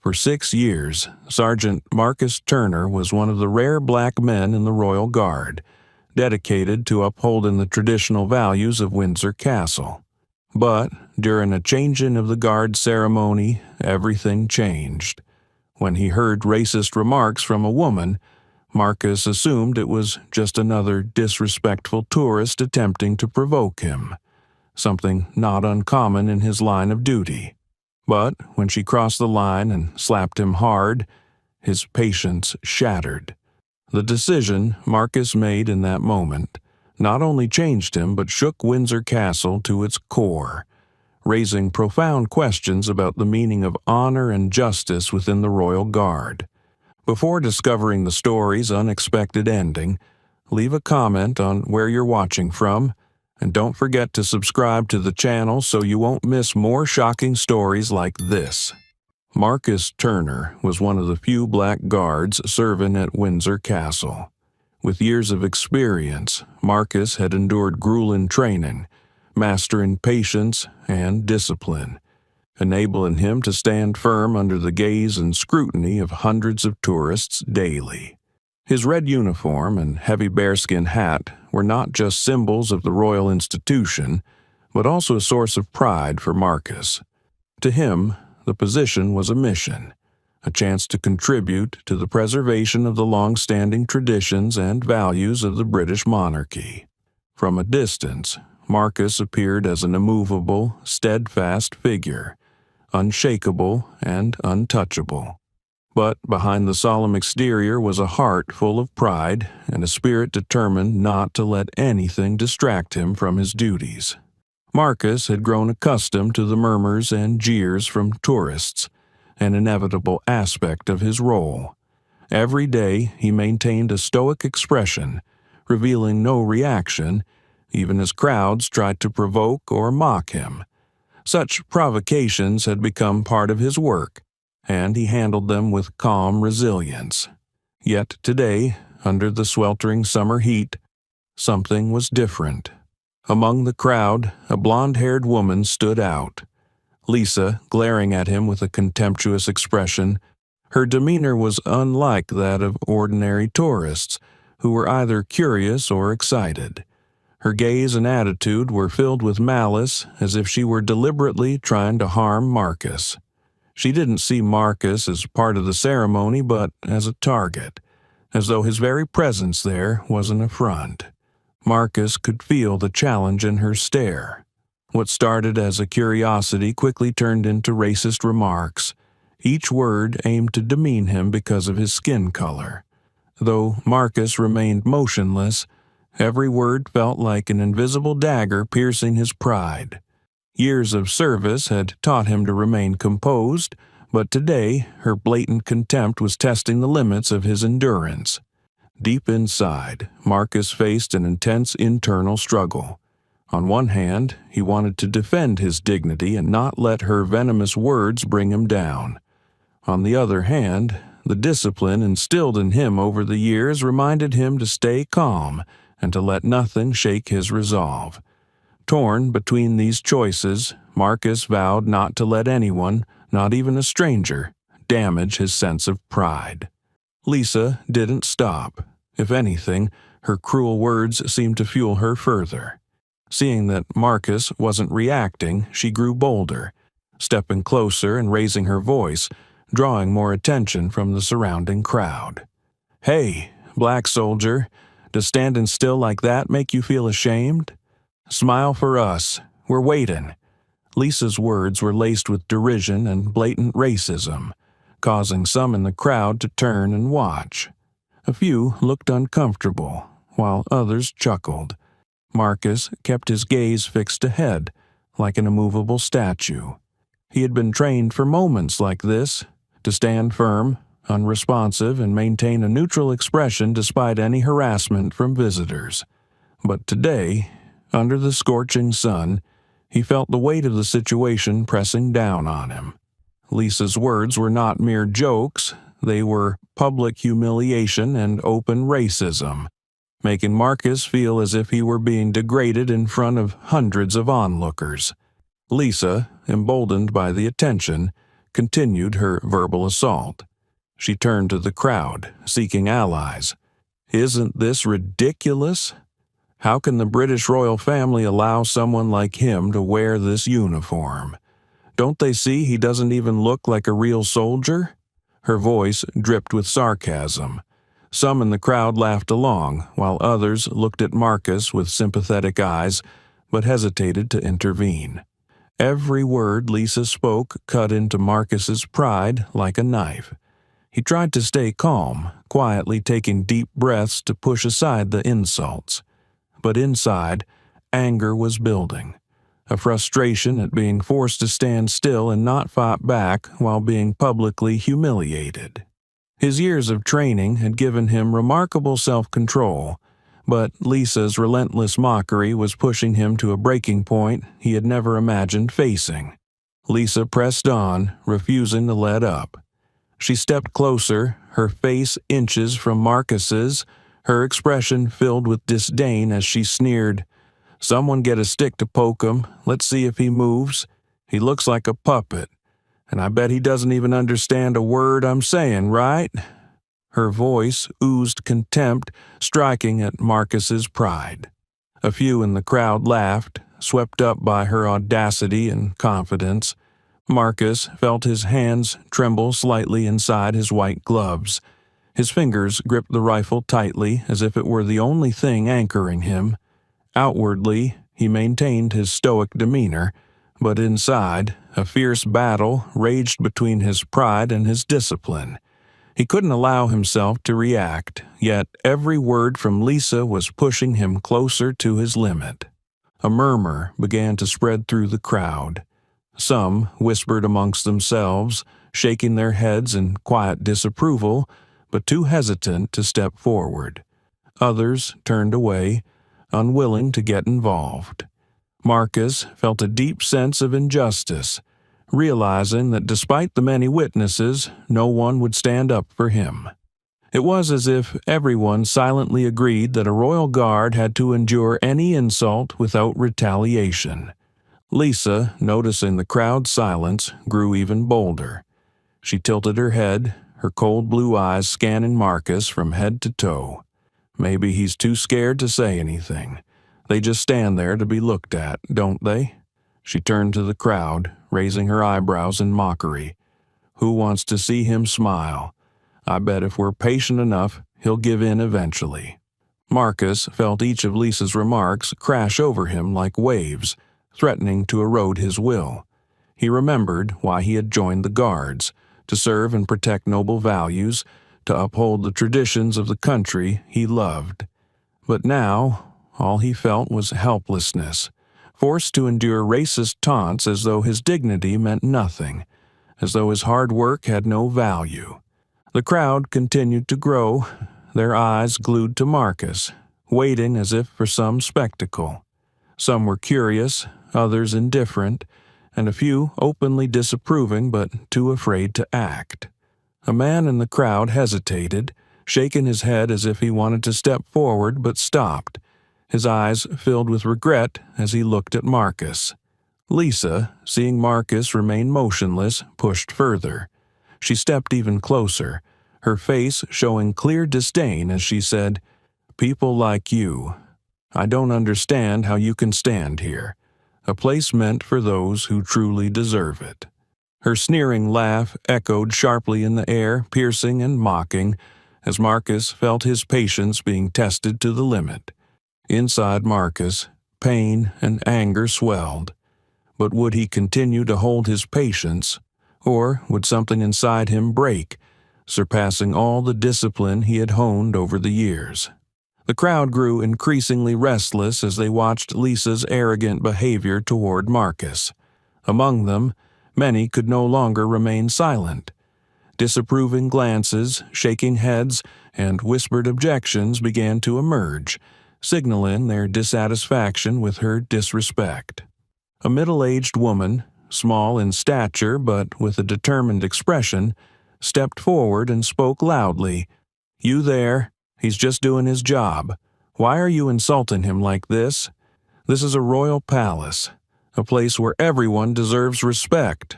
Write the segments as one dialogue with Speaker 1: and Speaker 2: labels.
Speaker 1: For 6 years, Sergeant Marcus Turner was one of the rare black men in the Royal Guard, dedicated to upholding the traditional values of Windsor Castle. But during a changing of the guard ceremony, everything changed. When he heard racist remarks from a woman, Marcus assumed it was just another disrespectful tourist attempting to provoke him, something not uncommon in his line of duty. But when she crossed the line and slapped him hard, his patience shattered. The decision Marcus made in that moment not only changed him but shook Windsor Castle to its core, raising profound questions about the meaning of honor and justice within the Royal Guard. Before discovering the story's unexpected ending, leave a comment on where you're watching from, and don't forget to subscribe to the channel so you won't miss more shocking stories like this. Marcus Turner was one of the few black guards serving at Windsor Castle. With years of experience, Marcus had endured grueling training, mastering patience and discipline, enabling him to stand firm under the gaze and scrutiny of hundreds of tourists daily. His red uniform and heavy bearskin hat were not just symbols of the royal institution, but also a source of pride for Marcus. To him, the position was a mission, a chance to contribute to the preservation of the long-standing traditions and values of the British monarchy. From a distance, Marcus appeared as an immovable, steadfast figure, unshakable and untouchable. But behind the solemn exterior was a heart full of pride and a spirit determined not to let anything distract him from his duties. Marcus had grown accustomed to the murmurs and jeers from tourists, an inevitable aspect of his role. Every day he maintained a stoic expression, revealing no reaction, even as crowds tried to provoke or mock him. Such provocations had become part of his work, and he handled them with calm resilience. Yet today, under the sweltering summer heat, something was different. Among the crowd, a blonde-haired woman stood out. Lisa, glaring at him with a contemptuous expression, her demeanor was unlike that of ordinary tourists, who were either curious or excited. Her gaze and attitude were filled with malice, as if she were deliberately trying to harm Marcus. She didn't see Marcus as part of the ceremony, but as a target, as though his very presence there was an affront. Marcus could feel the challenge in her stare. What started as a curiosity quickly turned into racist remarks, each word aimed to demean him because of his skin color. Though Marcus remained motionless, every word felt like an invisible dagger piercing his pride. Years of service had taught him to remain composed, but today her blatant contempt was testing the limits of his endurance. Deep inside, Marcus faced an intense internal struggle. On one hand, he wanted to defend his dignity and not let her venomous words bring him down. On the other hand, the discipline instilled in him over the years reminded him to stay calm and to let nothing shake his resolve. Torn between these choices, Marcus vowed not to let anyone, not even a stranger, damage his sense of pride. Lisa didn't stop. If anything, her cruel words seemed to fuel her further. Seeing that Marcus wasn't reacting, she grew bolder, stepping closer and raising her voice, drawing more attention from the surrounding crowd. "Hey, black soldier, does standing still like that make you feel ashamed? Smile for us. We're waiting." Lisa's words were laced with derision and blatant racism, causing some in the crowd to turn and watch. A few looked uncomfortable, while others chuckled. Marcus kept his gaze fixed ahead, like an immovable statue. He had been trained for moments like this, to stand firm, unresponsive, and maintain a neutral expression despite any harassment from visitors. But today, under the scorching sun, he felt the weight of the situation pressing down on him. Lisa's words were not mere jokes, they were public humiliation and open racism, making Marcus feel as if he were being degraded in front of hundreds of onlookers. Lisa, emboldened by the attention, continued her verbal assault. She turned to the crowd, seeking allies. "Isn't this ridiculous? How can the British royal family allow someone like him to wear this uniform? Don't they see he doesn't even look like a real soldier?" Her voice dripped with sarcasm. Some in the crowd laughed along, while others looked at Marcus with sympathetic eyes, but hesitated to intervene. Every word Lisa spoke cut into Marcus's pride like a knife. He tried to stay calm, quietly taking deep breaths to push aside the insults. But inside, anger was building, a frustration at being forced to stand still and not fight back while being publicly humiliated. His years of training had given him remarkable self-control, but Lisa's relentless mockery was pushing him to a breaking point he had never imagined facing. Lisa pressed on, refusing to let up. She stepped closer, her face inches from Marcus's, her expression filled with disdain as she sneered, "Someone get a stick to poke him. Let's see if he moves. He looks like a puppet. And I bet he doesn't even understand a word I'm saying, right?" Her voice oozed contempt, striking at Marcus's pride. A few in the crowd laughed, swept up by her audacity and confidence. Marcus felt his hands tremble slightly inside his white gloves. His fingers gripped the rifle tightly as if it were the only thing anchoring him. Outwardly, he maintained his stoic demeanor, but inside, a fierce battle raged between his pride and his discipline. He couldn't allow himself to react, yet every word from Lisa was pushing him closer to his limit. A murmur began to spread through the crowd. Some whispered amongst themselves, shaking their heads in quiet disapproval, but too hesitant to step forward. Others turned away, unwilling to get involved. Marcus felt a deep sense of injustice, realizing that despite the many witnesses, no one would stand up for him. It was as if everyone silently agreed that a royal guard had to endure any insult without retaliation. Lisa, noticing the crowd's silence, grew even bolder. She tilted her head, her cold blue eyes scanning Marcus from head to toe. Maybe he's too scared to say anything. They just stand there to be looked at, don't they? She turned to the crowd, raising her eyebrows in mockery. Who wants to see him smile? I bet if we're patient enough, he'll give in eventually. Marcus felt each of Lisa's remarks crash over him like waves, threatening to erode his will. He remembered why he had joined the Guards, to serve and protect noble values, to uphold the traditions of the country he loved. But now, all he felt was helplessness, forced to endure racist taunts as though his dignity meant nothing, as though his hard work had no value. The crowd continued to grow, their eyes glued to Marcus, waiting as if for some spectacle. Some were curious, others indifferent, and a few openly disapproving but too afraid to act. A man in the crowd hesitated, shaking his head as if he wanted to step forward but stopped, his eyes filled with regret as he looked at Marcus. Lisa, seeing Marcus remain motionless, pushed further. She stepped even closer, her face showing clear disdain as she said, "People like you. I don't understand how you can stand here. A place meant for those who truly deserve it." Her sneering laugh echoed sharply in the air, piercing and mocking, as Marcus felt his patience being tested to the limit. Inside Marcus, pain and anger swelled. But would he continue to hold his patience, or would something inside him break, surpassing all the discipline he had honed over the years? The crowd grew increasingly restless as they watched Lisa's arrogant behavior toward Marcus. Among them, many could no longer remain silent. Disapproving glances, shaking heads, and whispered objections began to emerge, signaling their dissatisfaction with her disrespect. A middle-aged woman, small in stature but with a determined expression, stepped forward and spoke loudly. "You there? He's just doing his job. Why are you insulting him like this? This is a royal palace, a place where everyone deserves respect."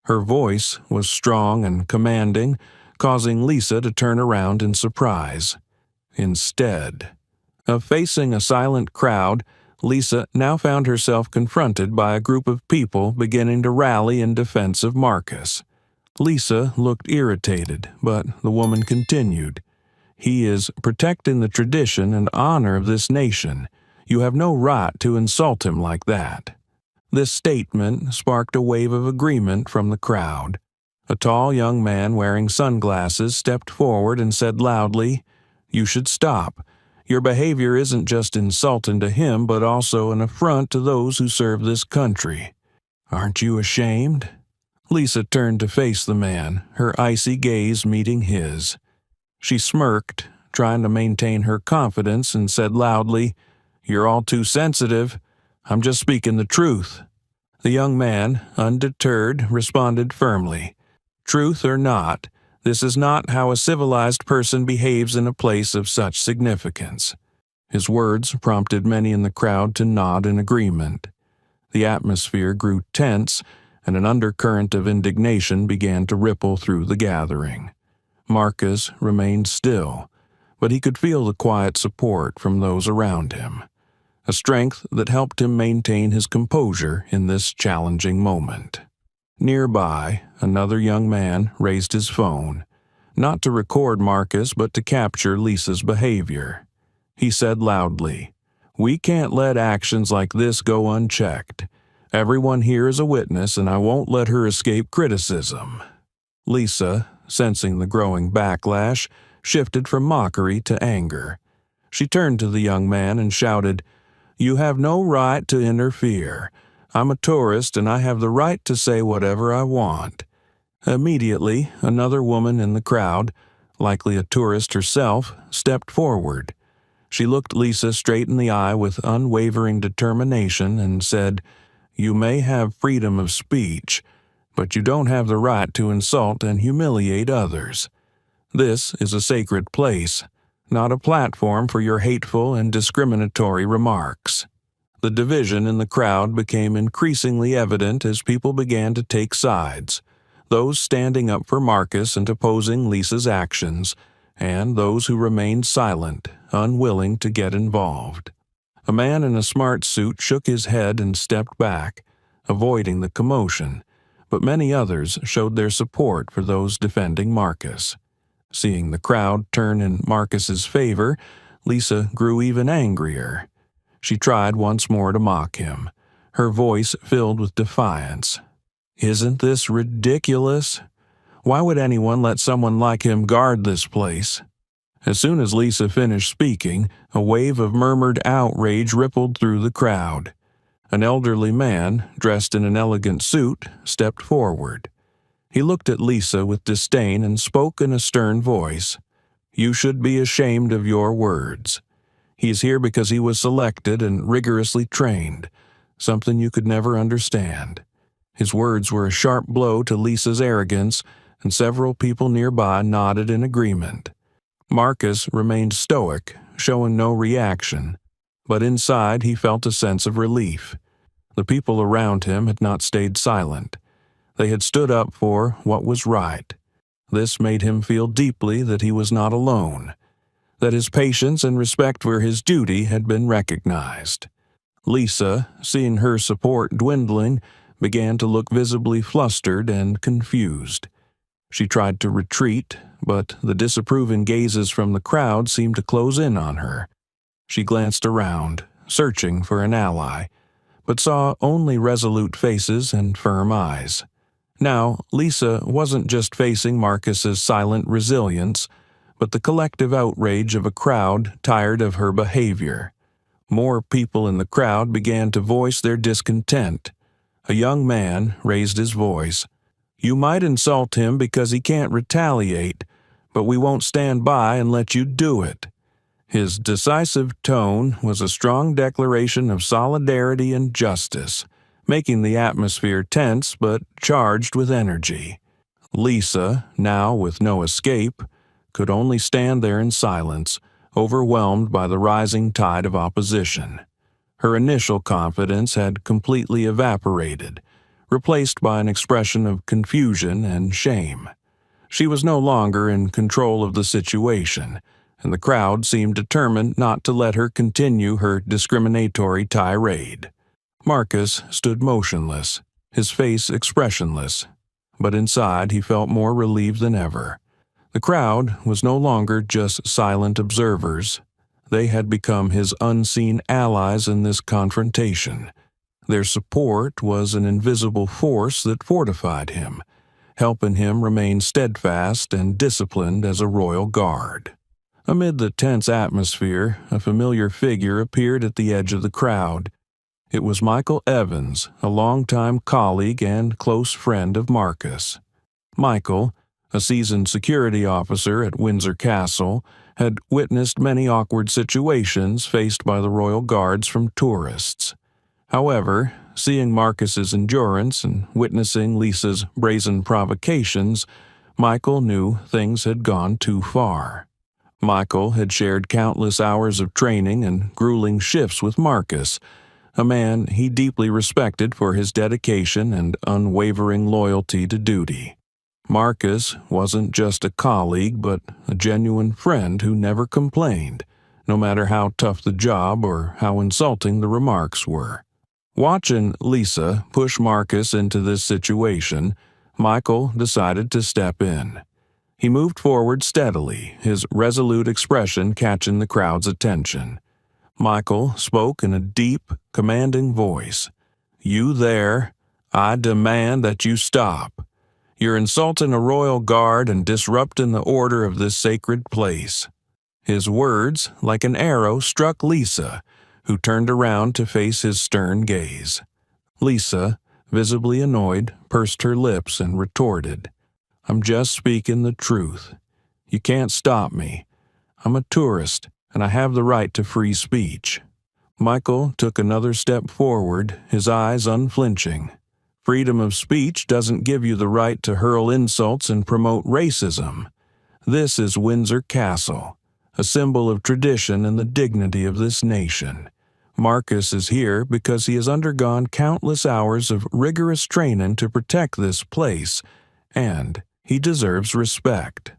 Speaker 1: Her voice was strong and commanding, causing Lisa to turn around in surprise. Instead of facing a silent crowd, Lisa now found herself confronted by a group of people beginning to rally in defense of Marcus. Lisa looked irritated, but the woman continued. "He is protecting the tradition and honor of this nation. You have no right to insult him like that." This statement sparked a wave of agreement from the crowd. A tall young man wearing sunglasses stepped forward and said loudly, "You should stop. Your behavior isn't just insulting to him, but also an affront to those who serve this country. Aren't you ashamed?" Lisa turned to face the man, her icy gaze meeting his. She smirked, trying to maintain her confidence, and said loudly, "You're all too sensitive. I'm just speaking the truth." The young man, undeterred, responded firmly, "Truth or not, this is not how a civilized person behaves in a place of such significance." His words prompted many in the crowd to nod in agreement. The atmosphere grew tense, and an undercurrent of indignation began to ripple through the gathering. Marcus remained still, but he could feel the quiet support from those around him, a strength that helped him maintain his composure in this challenging moment. Nearby, another young man raised his phone, not to record Marcus but to capture Lisa's behavior. He said loudly, "We can't let actions like this go unchecked. Everyone here is a witness, and I won't let her escape criticism." Lisa, sensing the growing backlash, shifted from mockery to anger. She turned to the young man and shouted, "You have no right to interfere. I'm a tourist and I have the right to say whatever I want." Immediately, another woman in the crowd, likely a tourist herself, stepped forward. She looked Lisa straight in the eye with unwavering determination and said, "You may have freedom of speech, but you don't have the right to insult and humiliate others. This is a sacred place, not a platform for your hateful and discriminatory remarks." The division in the crowd became increasingly evident as people began to take sides, those standing up for Marcus and opposing Lisa's actions, and those who remained silent, unwilling to get involved. A man in a smart suit shook his head and stepped back, avoiding the commotion, but many others showed their support for those defending Marcus. Seeing the crowd turn in Marcus's favor, Lisa grew even angrier. She tried once more to mock him, her voice filled with defiance. "Isn't this ridiculous? Why would anyone let someone like him guard this place?" As soon as Lisa finished speaking, a wave of murmured outrage rippled through the crowd. An elderly man, dressed in an elegant suit, stepped forward. He looked at Lisa with disdain and spoke in a stern voice. "You should be ashamed of your words. He is here because he was selected and rigorously trained, something you could never understand." His words were a sharp blow to Lisa's arrogance, and several people nearby nodded in agreement. Marcus remained stoic, showing no reaction, but inside he felt a sense of relief. The people around him had not stayed silent. They had stood up for what was right. This made him feel deeply that he was not alone, that his patience and respect for his duty had been recognized. Lisa, seeing her support dwindling, began to look visibly flustered and confused. She tried to retreat, but the disapproving gazes from the crowd seemed to close in on her. She glanced around, searching for an ally, but saw only resolute faces and firm eyes. Now, Lisa wasn't just facing Marcus's silent resilience, but the collective outrage of a crowd tired of her behavior. More people in the crowd began to voice their discontent. A young man raised his voice. "You might insult him because he can't retaliate, but we won't stand by and let you do it." His decisive tone was a strong declaration of solidarity and justice, making the atmosphere tense but charged with energy. Lisa, now with no escape, could only stand there in silence, overwhelmed by the rising tide of opposition. Her initial confidence had completely evaporated, replaced by an expression of confusion and shame. She was no longer in control of the situation, and the crowd seemed determined not to let her continue her discriminatory tirade. Marcus stood motionless, his face expressionless, but inside he felt more relieved than ever. The crowd was no longer just silent observers. They had become his unseen allies in this confrontation. Their support was an invisible force that fortified him, helping him remain steadfast and disciplined as a royal guard. Amid the tense atmosphere, a familiar figure appeared at the edge of the crowd. It was Michael Evans, a longtime colleague and close friend of Marcus. Michael, a seasoned security officer at Windsor Castle, had witnessed many awkward situations faced by the royal guards from tourists. However, seeing Marcus's endurance and witnessing Lisa's brazen provocations, Michael knew things had gone too far. Michael had shared countless hours of training and grueling shifts with Marcus, a man he deeply respected for his dedication and unwavering loyalty to duty. Marcus wasn't just a colleague, but a genuine friend who never complained, no matter how tough the job or how insulting the remarks were. Watching Lisa push Marcus into this situation, Michael decided to step in. He moved forward steadily, his resolute expression catching the crowd's attention. Michael spoke in a deep, commanding voice. "You there, I demand that you stop. You're insulting a royal guard and disrupting the order of this sacred place." His words, like an arrow, struck Lisa, who turned around to face his stern gaze. Lisa, visibly annoyed, pursed her lips and retorted, "I'm just speaking the truth. You can't stop me. I'm a tourist, and I have the right to free speech." Michael took another step forward, his eyes unflinching. "Freedom of speech doesn't give you the right to hurl insults and promote racism. This is Windsor Castle, a symbol of tradition and the dignity of this nation. Marcus is here because he has undergone countless hours of rigorous training to protect this place, and he deserves respect."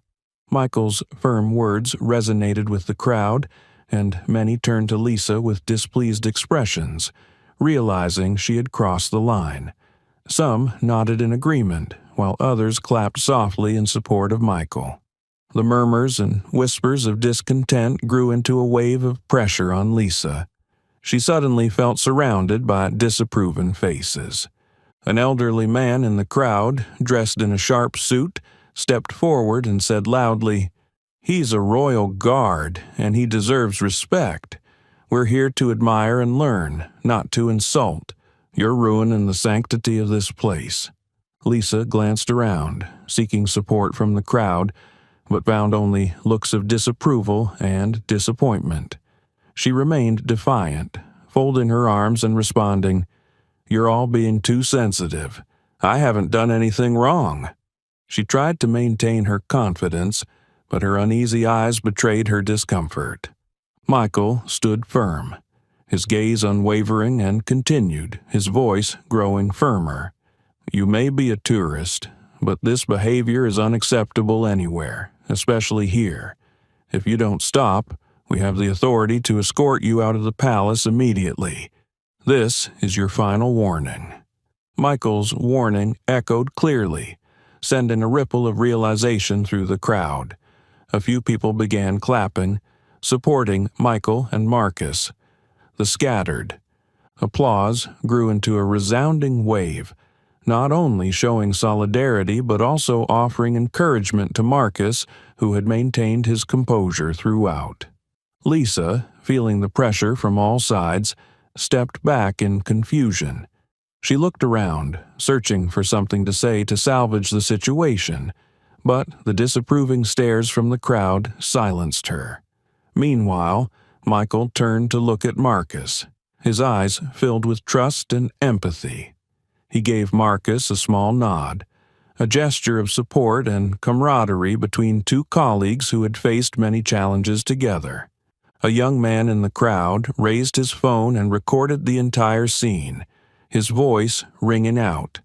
Speaker 1: Michael's firm words resonated with the crowd, and many turned to Lisa with displeased expressions, realizing she had crossed the line. Some nodded in agreement, while others clapped softly in support of Michael. The murmurs and whispers of discontent grew into a wave of pressure on Lisa. She suddenly felt surrounded by disapproving faces. An elderly man in the crowd, dressed in a sharp suit, stepped forward and said loudly, "He's a royal guard, and he deserves respect. We're here to admire and learn, not to insult. You're ruining the sanctity of this place." Lisa glanced around, seeking support from the crowd, but found only looks of disapproval and disappointment. She remained defiant, folding her arms and responding, "You're all being too sensitive. I haven't done anything wrong." She tried to maintain her confidence, but her uneasy eyes betrayed her discomfort. Michael stood firm, his gaze unwavering, and continued, his voice growing firmer. "You may be a tourist, but this behavior is unacceptable anywhere, especially here. If you don't stop, we have the authority to escort you out of the palace immediately. This is your final warning." Michael's warning echoed clearly, sending a ripple of realization through the crowd. A few people began clapping, supporting Michael and Marcus. The scattered applause grew into a resounding wave, not only showing solidarity but also offering encouragement to Marcus, who had maintained his composure throughout. Lisa, feeling the pressure from all sides, stepped back in confusion. She looked around, searching for something to say to salvage the situation, but the disapproving stares from the crowd silenced her. Meanwhile, Michael turned to look at Marcus, his eyes filled with trust and empathy. He gave Marcus a small nod, a gesture of support and camaraderie between two colleagues who had faced many challenges together. A young man in the crowd raised his phone and recorded the entire scene, his voice ringing out,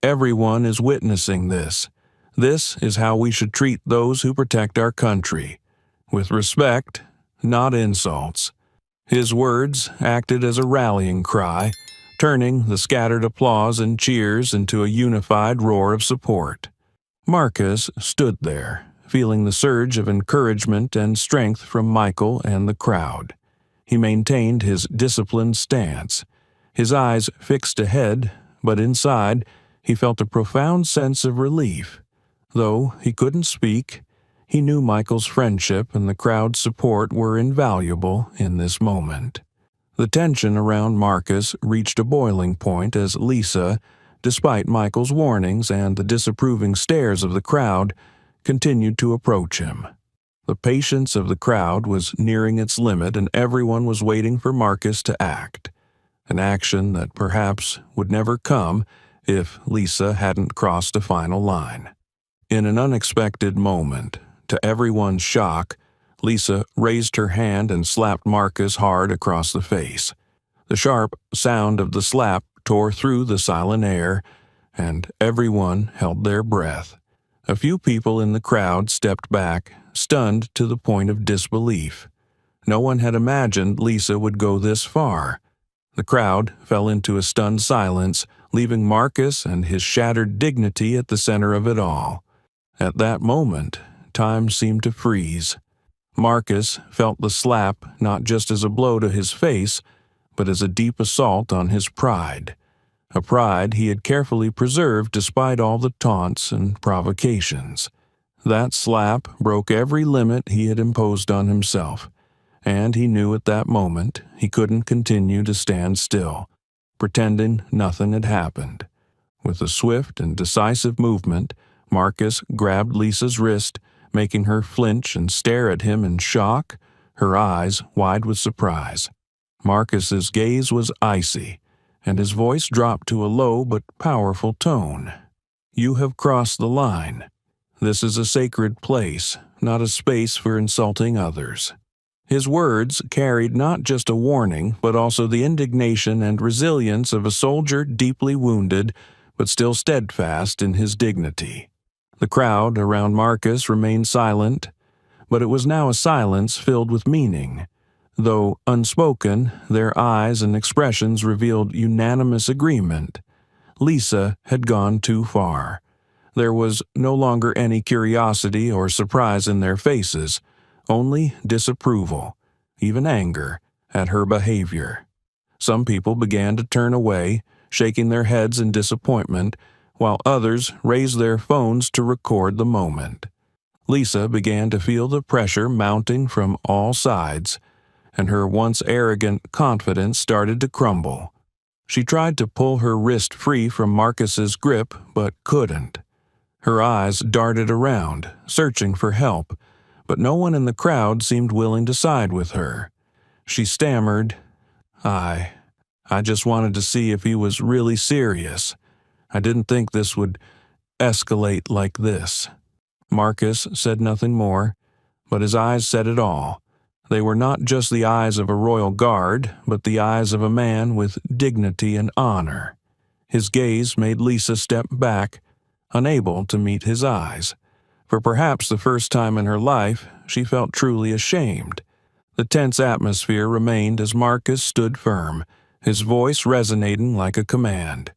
Speaker 1: Everyone is witnessing this. This is how we should treat those who protect our country. With respect, not insults." His words acted as a rallying cry, turning the scattered applause and cheers into a unified roar of support. Marcus stood there, feeling the surge of encouragement and strength from Michael and the crowd. He maintained his disciplined stance, his eyes fixed ahead, but inside he felt a profound sense of relief. Though he couldn't speak, he knew Michael's friendship and the crowd's support were invaluable in this moment. The tension around Marcus reached a boiling point as Lisa, despite Michael's warnings and the disapproving stares of the crowd, continued to approach him. The patience of the crowd was nearing its limit and everyone was waiting for Marcus to act, an action that perhaps would never come if Lisa hadn't crossed a final line. In an unexpected moment, to everyone's shock, Lisa raised her hand and slapped Marcus hard across the face. The sharp sound of the slap tore through the silent air, and everyone held their breath. A few people in the crowd stepped back, stunned to the point of disbelief. No one had imagined Lisa would go this far. The crowd fell into a stunned silence, leaving Marcus and his shattered dignity at the center of it all. At that moment, time seemed to freeze. Marcus felt the slap not just as a blow to his face, but as a deep assault on his pride, a pride he had carefully preserved despite all the taunts and provocations. That slap broke every limit he had imposed on himself, and he knew at that moment he couldn't continue to stand still, pretending nothing had happened. With a swift and decisive movement, Marcus grabbed Lisa's wrist, making her flinch and stare at him in shock, her eyes wide with surprise. Marcus's gaze was icy, and his voice dropped to a low but powerful tone. "You have crossed the line. This is a sacred place, not a space for insulting others." His words carried not just a warning, but also the indignation and resilience of a soldier deeply wounded, but still steadfast in his dignity. The crowd around Marcus remained silent, but it was now a silence filled with meaning. Though unspoken, their eyes and expressions revealed unanimous agreement. Lisa had gone too far. There was no longer any curiosity or surprise in their faces, only disapproval, even anger, at her behavior. Some people began to turn away, shaking their heads in disappointment, while others raised their phones to record the moment. Lisa began to feel the pressure mounting from all sides, and her once arrogant confidence started to crumble. She tried to pull her wrist free from Marcus's grip, but couldn't. Her eyes darted around, searching for help, but no one in the crowd seemed willing to side with her. She stammered, I just wanted to see if he was really serious. I didn't think this would escalate like this." Marcus said nothing more, but his eyes said it all. They were not just the eyes of a royal guard, but the eyes of a man with dignity and honor. His gaze made Lisa step back, unable to meet his eyes. For perhaps the first time in her life, she felt truly ashamed. The tense atmosphere remained as Marcus stood firm, his voice resonating like a command.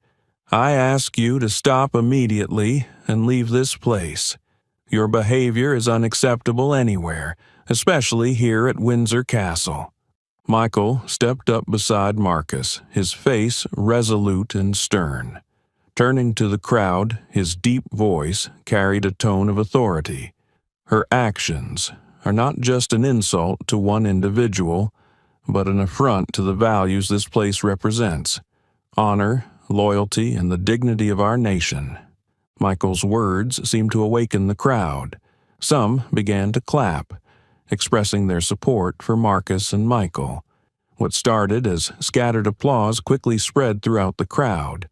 Speaker 1: "I ask you to stop immediately and leave this place. Your behavior is unacceptable anywhere, especially here at Windsor Castle." Michael stepped up beside Marcus, his face resolute and stern. Turning to the crowd, his deep voice carried a tone of authority. "Her actions are not just an insult to one individual, but an affront to the values this place represents: honor, loyalty, and the dignity of our nation." Michael's words seemed to awaken the crowd. Some began to clap, expressing their support for Marcus and Michael. What started as scattered applause quickly spread throughout the crowd.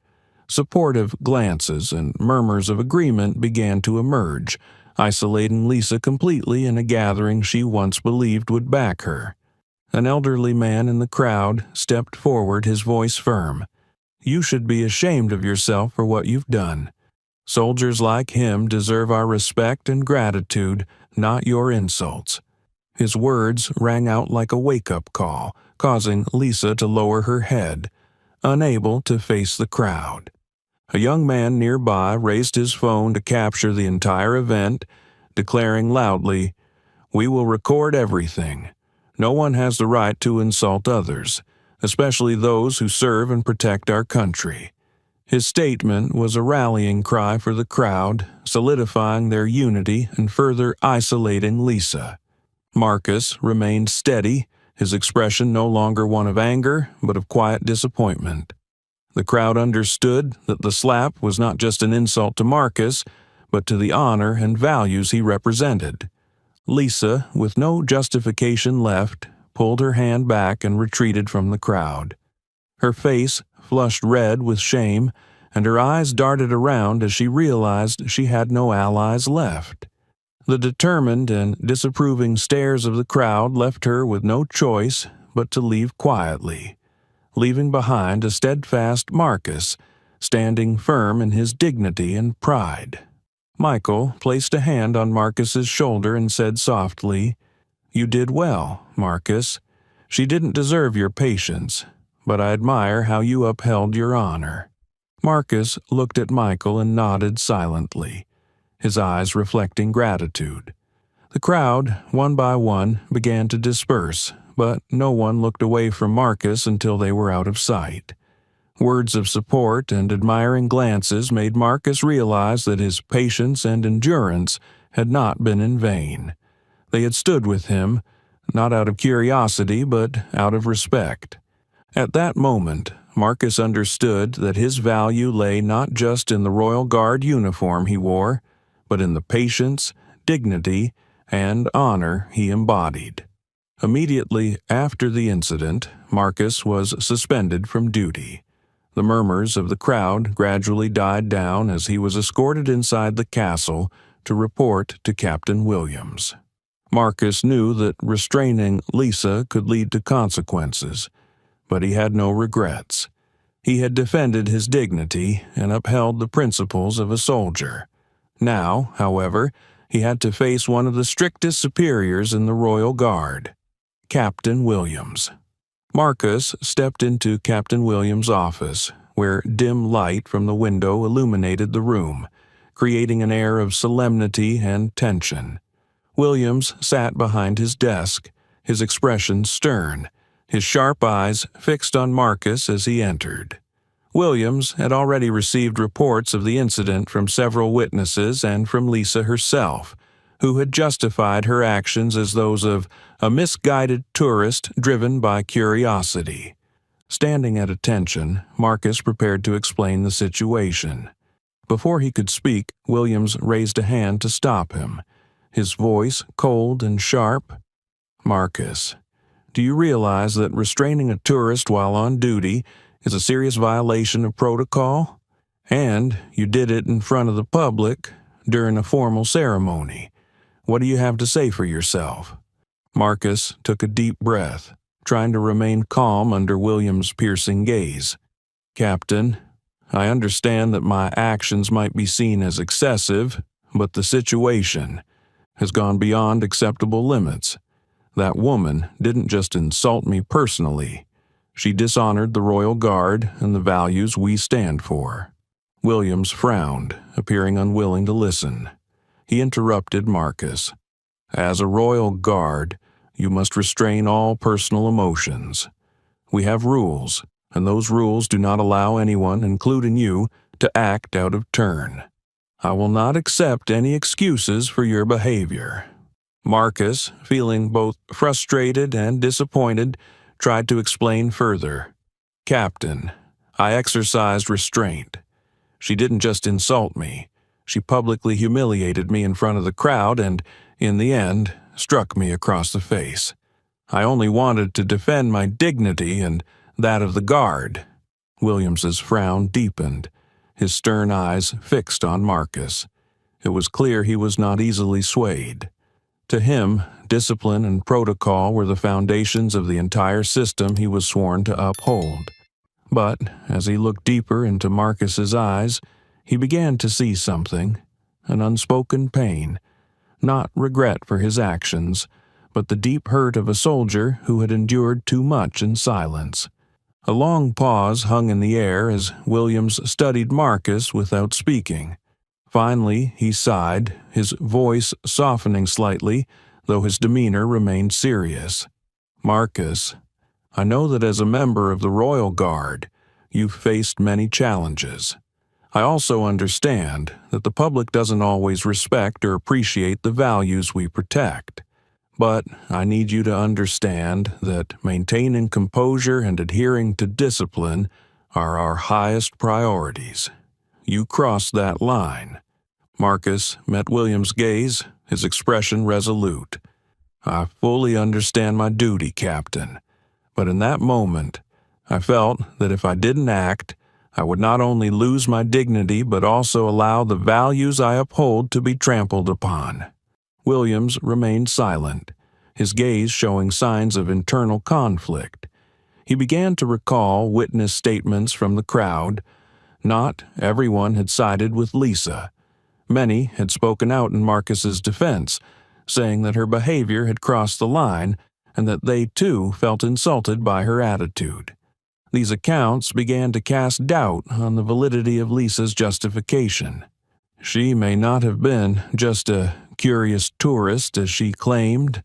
Speaker 1: Supportive glances and murmurs of agreement began to emerge, isolating Lisa completely in a gathering she once believed would back her. An elderly man in the crowd stepped forward, his voice firm. You should be ashamed of yourself for what you've done. Soldiers like him deserve our respect and gratitude, not your insults." His words rang out like a wake-up call, causing Lisa to lower her head, unable to face the crowd. A young man nearby raised his phone to capture the entire event, declaring loudly, "We will record everything. No one has the right to insult others, especially those who serve and protect our country." His statement was a rallying cry for the crowd, solidifying their unity and further isolating Lisa. Marcus remained steady, his expression no longer one of anger, but of quiet disappointment. The crowd understood that the slap was not just an insult to Marcus, but to the honor and values he represented. Lisa, with no justification left, pulled her hand back and retreated from the crowd. Her face flushed red with shame, and her eyes darted around as she realized she had no allies left. The determined and disapproving stares of the crowd left her with no choice but to leave quietly, leaving behind a steadfast Marcus, standing firm in his dignity and pride. Michael placed a hand on Marcus's shoulder and said softly, "You did well, Marcus. She didn't deserve your patience, but I admire how you upheld your honor." Marcus looked at Michael and nodded silently, his eyes reflecting gratitude. The crowd, one by one, began to disperse, but no one looked away from Marcus until they were out of sight. Words of support and admiring glances made Marcus realize that his patience and endurance had not been in vain. They had stood with him, not out of curiosity, but out of respect. At that moment, Marcus understood that his value lay not just in the Royal Guard uniform he wore, but in the patience, dignity, and honor he embodied. Immediately after the incident, Marcus was suspended from duty. The murmurs of the crowd gradually died down as he was escorted inside the castle to report to Captain Williams. Marcus knew that restraining Lisa could lead to consequences, but he had no regrets. He had defended his dignity and upheld the principles of a soldier. Now, however, he had to face one of the strictest superiors in the Royal Guard, Captain Williams. Marcus stepped into Captain Williams' office, where dim light from the window illuminated the room, creating an air of solemnity and tension. Williams sat behind his desk, his expression stern, his sharp eyes fixed on Marcus as he entered. Williams had already received reports of the incident from several witnesses and from Lisa herself, who had justified her actions as those of a misguided tourist driven by curiosity. Standing at attention, Marcus prepared to explain the situation. Before he could speak, Williams raised a hand to stop him, his voice cold and sharp. "Marcus, do you realize that restraining a tourist while on duty is a serious violation of protocol? And you did it in front of the public during a formal ceremony. What do you have to say for yourself?" Marcus took a deep breath, trying to remain calm under Williams' piercing gaze. "Captain, I understand that my actions might be seen as excessive, but the situation has gone beyond acceptable limits. That woman didn't just insult me personally. She dishonored the Royal Guard and the values we stand for." Williams frowned, appearing unwilling to listen. He interrupted Marcus. "As a Royal Guard, you must restrain all personal emotions. We have rules, and those rules do not allow anyone, including you, to act out of turn. I will not accept any excuses for your behavior." Marcus, feeling both frustrated and disappointed, tried to explain further. "Captain, I exercised restraint. She didn't just insult me. She publicly humiliated me in front of the crowd and, in the end, struck me across the face. I only wanted to defend my dignity and that of the guard." Williams's frown deepened, his stern eyes fixed on Marcus. It was clear he was not easily swayed. To him, discipline and protocol were the foundations of the entire system he was sworn to uphold. But as he looked deeper into Marcus's eyes, he began to see something, an unspoken pain, not regret for his actions, but the deep hurt of a soldier who had endured too much in silence. A long pause hung in the air as Williams studied Marcus without speaking. Finally, he sighed, his voice softening slightly, though his demeanor remained serious. "Marcus, I know that as a member of the Royal Guard, you've faced many challenges. I also understand that the public doesn't always respect or appreciate the values we protect. But I need you to understand that maintaining composure and adhering to discipline are our highest priorities. You crossed that line." Marcus met William's gaze, his expression resolute. "I fully understand my duty, Captain. But in that moment, I felt that if I didn't act, I would not only lose my dignity but also allow the values I uphold to be trampled upon." Williams remained silent, his gaze showing signs of internal conflict. He began to recall witness statements from the crowd. Not everyone had sided with Lisa. Many had spoken out in Marcus's defense, saying that her behavior had crossed the line and that they too felt insulted by her attitude. These accounts began to cast doubt on the validity of Lisa's justification. "She may not have been just a curious tourist as she claimed,"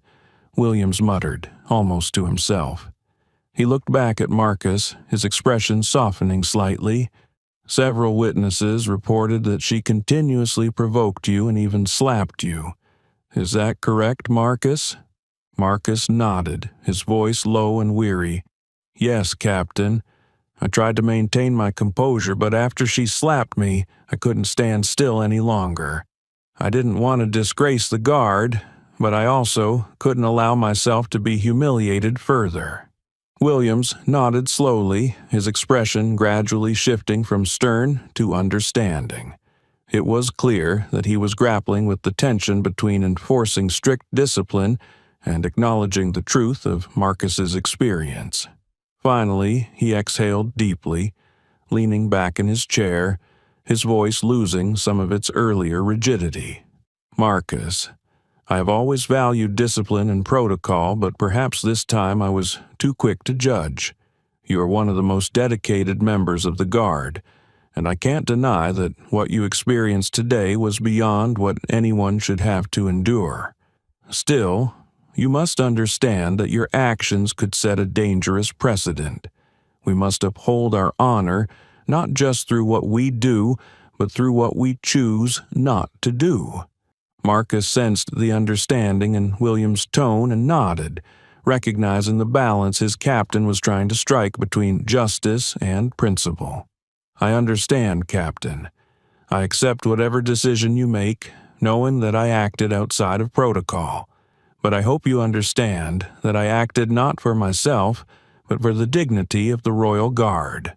Speaker 1: Williams muttered, almost to himself. He looked back at Marcus, his expression softening slightly. "Several witnesses reported that she continuously provoked you and even slapped you. Is that correct, Marcus?" Marcus nodded, his voice low and weary. "Yes, Captain. I tried to maintain my composure, but after she slapped me, I couldn't stand still any longer. I didn't want to disgrace the guard, but I also couldn't allow myself to be humiliated further." Williams nodded slowly, his expression gradually shifting from stern to understanding. It was clear that he was grappling with the tension between enforcing strict discipline and acknowledging the truth of Marcus's experience. Finally, he exhaled deeply, leaning back in his chair, his voice losing some of its earlier rigidity. "Marcus, I have always valued discipline and protocol, but perhaps this time I was too quick to judge. You are one of the most dedicated members of the Guard, and I can't deny that what you experienced today was beyond what anyone should have to endure. Still, you must understand that your actions could set a dangerous precedent. We must uphold our honor, not just through what we do, but through what we choose not to do." Marcus sensed the understanding in William's tone and nodded, recognizing the balance his captain was trying to strike between justice and principle. "I understand, Captain. I accept whatever decision you make, knowing that I acted outside of protocol. But I hope you understand that I acted not for myself, but for the dignity of the Royal Guard."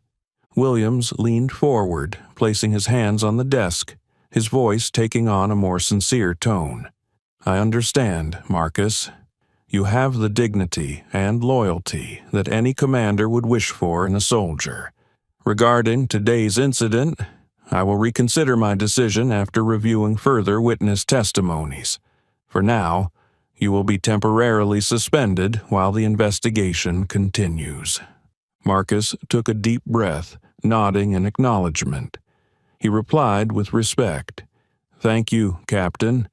Speaker 1: Williams leaned forward, placing his hands on the desk, his voice taking on a more sincere tone. "I understand, Marcus. You have the dignity and loyalty that any commander would wish for in a soldier. Regarding today's incident, I will reconsider my decision after reviewing further witness testimonies. For now, you will be temporarily suspended while the investigation continues." Marcus took a deep breath, nodding in acknowledgement. He replied with respect, "Thank you, Captain.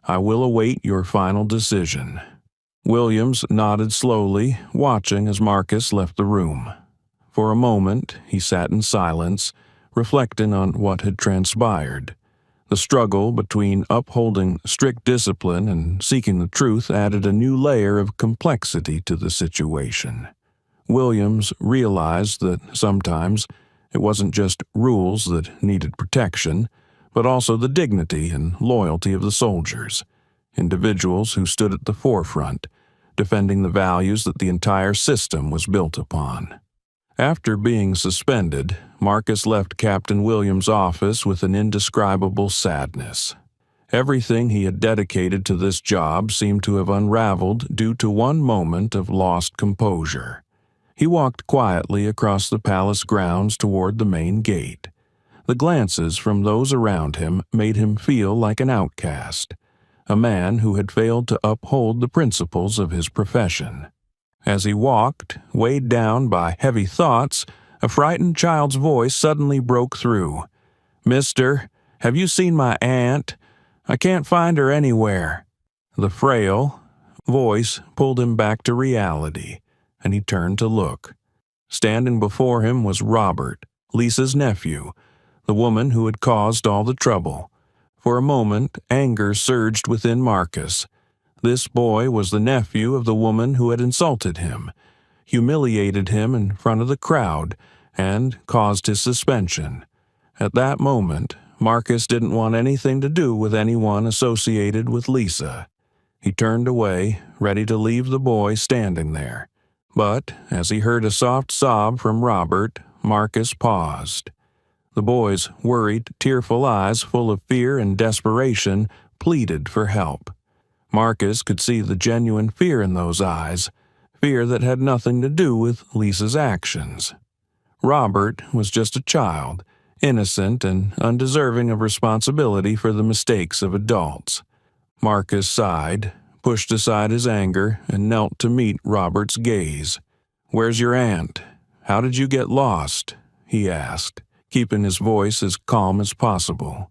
Speaker 1: I will await your final decision." Williams nodded slowly, watching as Marcus left the room. For a moment, he sat in silence, reflecting on what had transpired. The struggle between upholding strict discipline and seeking the truth added a new layer of complexity to the situation. Williams realized that sometimes it wasn't just rules that needed protection, but also the dignity and loyalty of the soldiers, individuals who stood at the forefront, defending the values that the entire system was built upon. After being suspended, Marcus left Captain Williams' office with an indescribable sadness. Everything he had dedicated to this job seemed to have unraveled due to one moment of lost composure. He walked quietly across the palace grounds toward the main gate. The glances from those around him made him feel like an outcast, a man who had failed to uphold the principles of his profession. As he walked, weighed down by heavy thoughts, a frightened child's voice suddenly broke through. "Mister, have you seen my aunt? I can't find her anywhere." The frail voice pulled him back to reality, and he turned to look. Standing before him was Robert, Lisa's nephew, the woman who had caused all the trouble. For a moment, anger surged within Marcus. This boy was the nephew of the woman who had insulted him, humiliated him in front of the crowd, and caused his suspension. At that moment, Marcus didn't want anything to do with anyone associated with Lisa. He turned away, ready to leave the boy standing there. But, as he heard a soft sob from Robert, Marcus paused. The boy's worried, tearful eyes, full of fear and desperation, pleaded for help. Marcus could see the genuine fear in those eyes, fear that had nothing to do with Lisa's actions. Robert was just a child, innocent and undeserving of responsibility for the mistakes of adults. Marcus sighed, pushed aside his anger, and knelt to meet Robert's gaze. "Where's your aunt? How did you get lost?" he asked, keeping his voice as calm as possible.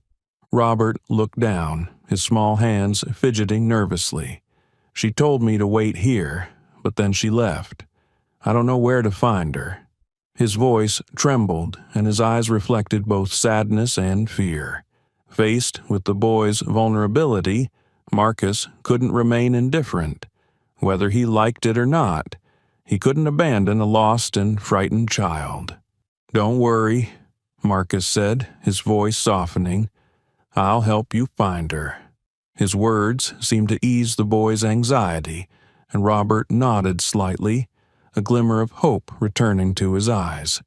Speaker 1: Robert looked down, his small hands fidgeting nervously. "She told me to wait here, but then she left. I don't know where to find her." His voice trembled, and his eyes reflected both sadness and fear. Faced with the boy's vulnerability, Marcus couldn't remain indifferent. Whether he liked it or not, he couldn't abandon a lost and frightened child. "Don't worry," Marcus said, his voice softening. "I'll help you find her." His words seemed to ease the boy's anxiety, and Robert nodded slightly, a glimmer of hope returning to his eyes.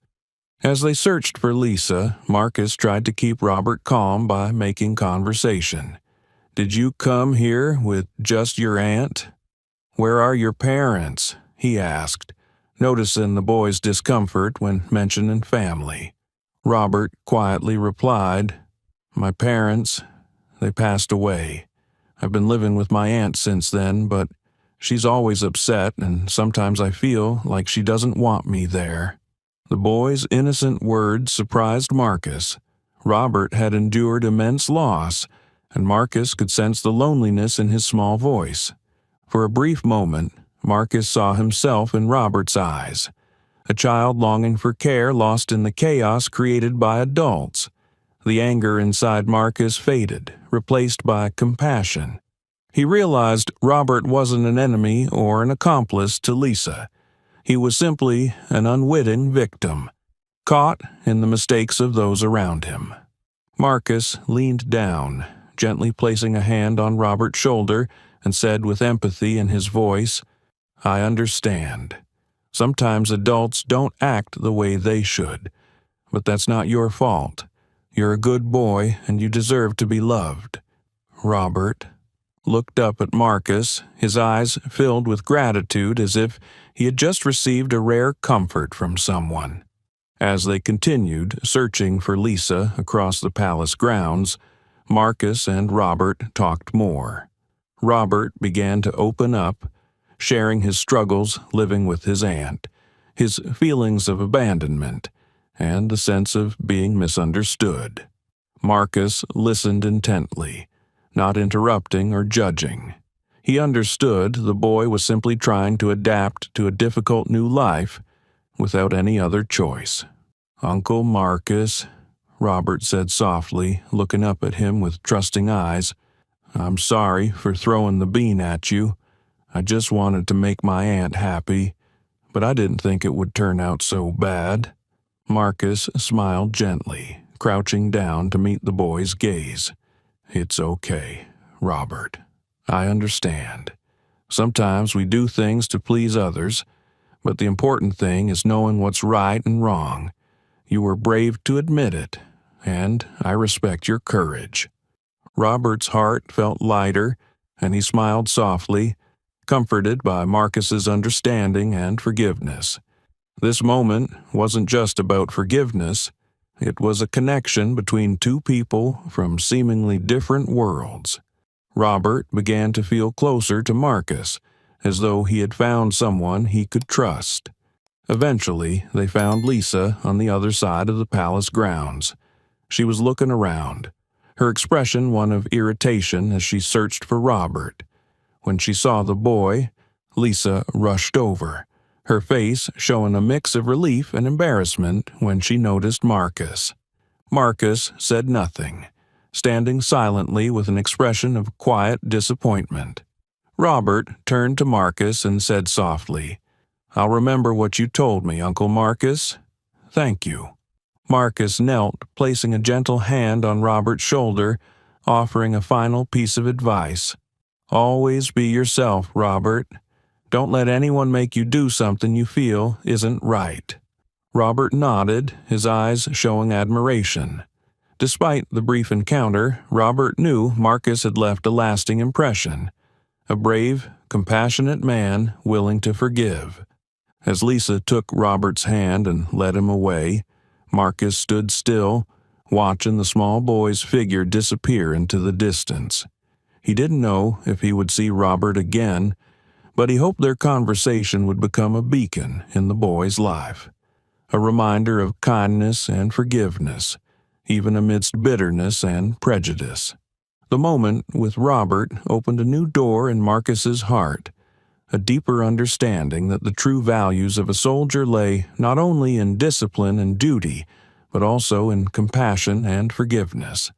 Speaker 1: As they searched for Lisa, Marcus tried to keep Robert calm by making conversation. "Did you come here with just your aunt? Where are your parents?" he asked, noticing the boy's discomfort when mentioning family. Robert quietly replied, "My parents, they passed away. I've been living with my aunt since then, but she's always upset, and sometimes I feel like she doesn't want me there." The boy's innocent words surprised Marcus. Robert had endured immense loss, and Marcus could sense the loneliness in his small voice. For a brief moment, Marcus saw himself in Robert's eyes, a child longing for care lost in the chaos created by adults. The anger inside Marcus faded, replaced by compassion. He realized Robert wasn't an enemy or an accomplice to Lisa. He was simply an unwitting victim, caught in the mistakes of those around him. Marcus leaned down, gently placing a hand on Robert's shoulder, and said with empathy in his voice, "I understand. Sometimes adults don't act the way they should, but that's not your fault. You're a good boy, and you deserve to be loved." Robert looked up at Marcus, his eyes filled with gratitude as if he had just received a rare comfort from someone. As they continued searching for Lisa across the palace grounds, Marcus and Robert talked more. Robert began to open up, sharing his struggles living with his aunt, his feelings of abandonment, and the sense of being misunderstood. Marcus listened intently, not interrupting or judging. He understood the boy was simply trying to adapt to a difficult new life without any other choice. "Uncle Marcus," Robert said softly, looking up at him with trusting eyes, "I'm sorry for throwing the bean at you. I just wanted to make my aunt happy, but I didn't think it would turn out so bad." Marcus smiled gently, crouching down to meet the boy's gaze. "It's okay, Robert. I understand. Sometimes we do things to please others, but the important thing is knowing what's right and wrong. You were brave to admit it, and I respect your courage." Robert's heart felt lighter, and he smiled softly, comforted by Marcus's understanding and forgiveness. This moment wasn't just about forgiveness, it was a connection between two people from seemingly different worlds. Robert began to feel closer to Marcus, as though he had found someone he could trust. Eventually, they found Lisa on the other side of the palace grounds. She was looking around, her expression one of irritation as she searched for Robert. When she saw the boy, Lisa rushed over, her face showing a mix of relief and embarrassment when she noticed Marcus. Marcus said nothing, standing silently with an expression of quiet disappointment. Robert turned to Marcus and said softly, "I'll remember what you told me, Uncle Marcus. Thank you." Marcus knelt, placing a gentle hand on Robert's shoulder, offering a final piece of advice. "Always be yourself, Robert. Don't let anyone make you do something you feel isn't right." Robert nodded, his eyes showing admiration. Despite the brief encounter, Robert knew Marcus had left a lasting impression. A brave, compassionate man willing to forgive. As Lisa took Robert's hand and led him away, Marcus stood still, watching the small boy's figure disappear into the distance. He didn't know if he would see Robert again, but he hoped their conversation would become a beacon in the boy's life. A reminder of kindness and forgiveness, even amidst bitterness and prejudice. The moment with Robert opened a new door in Marcus's heart, a deeper understanding that the true values of a soldier lay not only in discipline and duty, but also in compassion and forgiveness.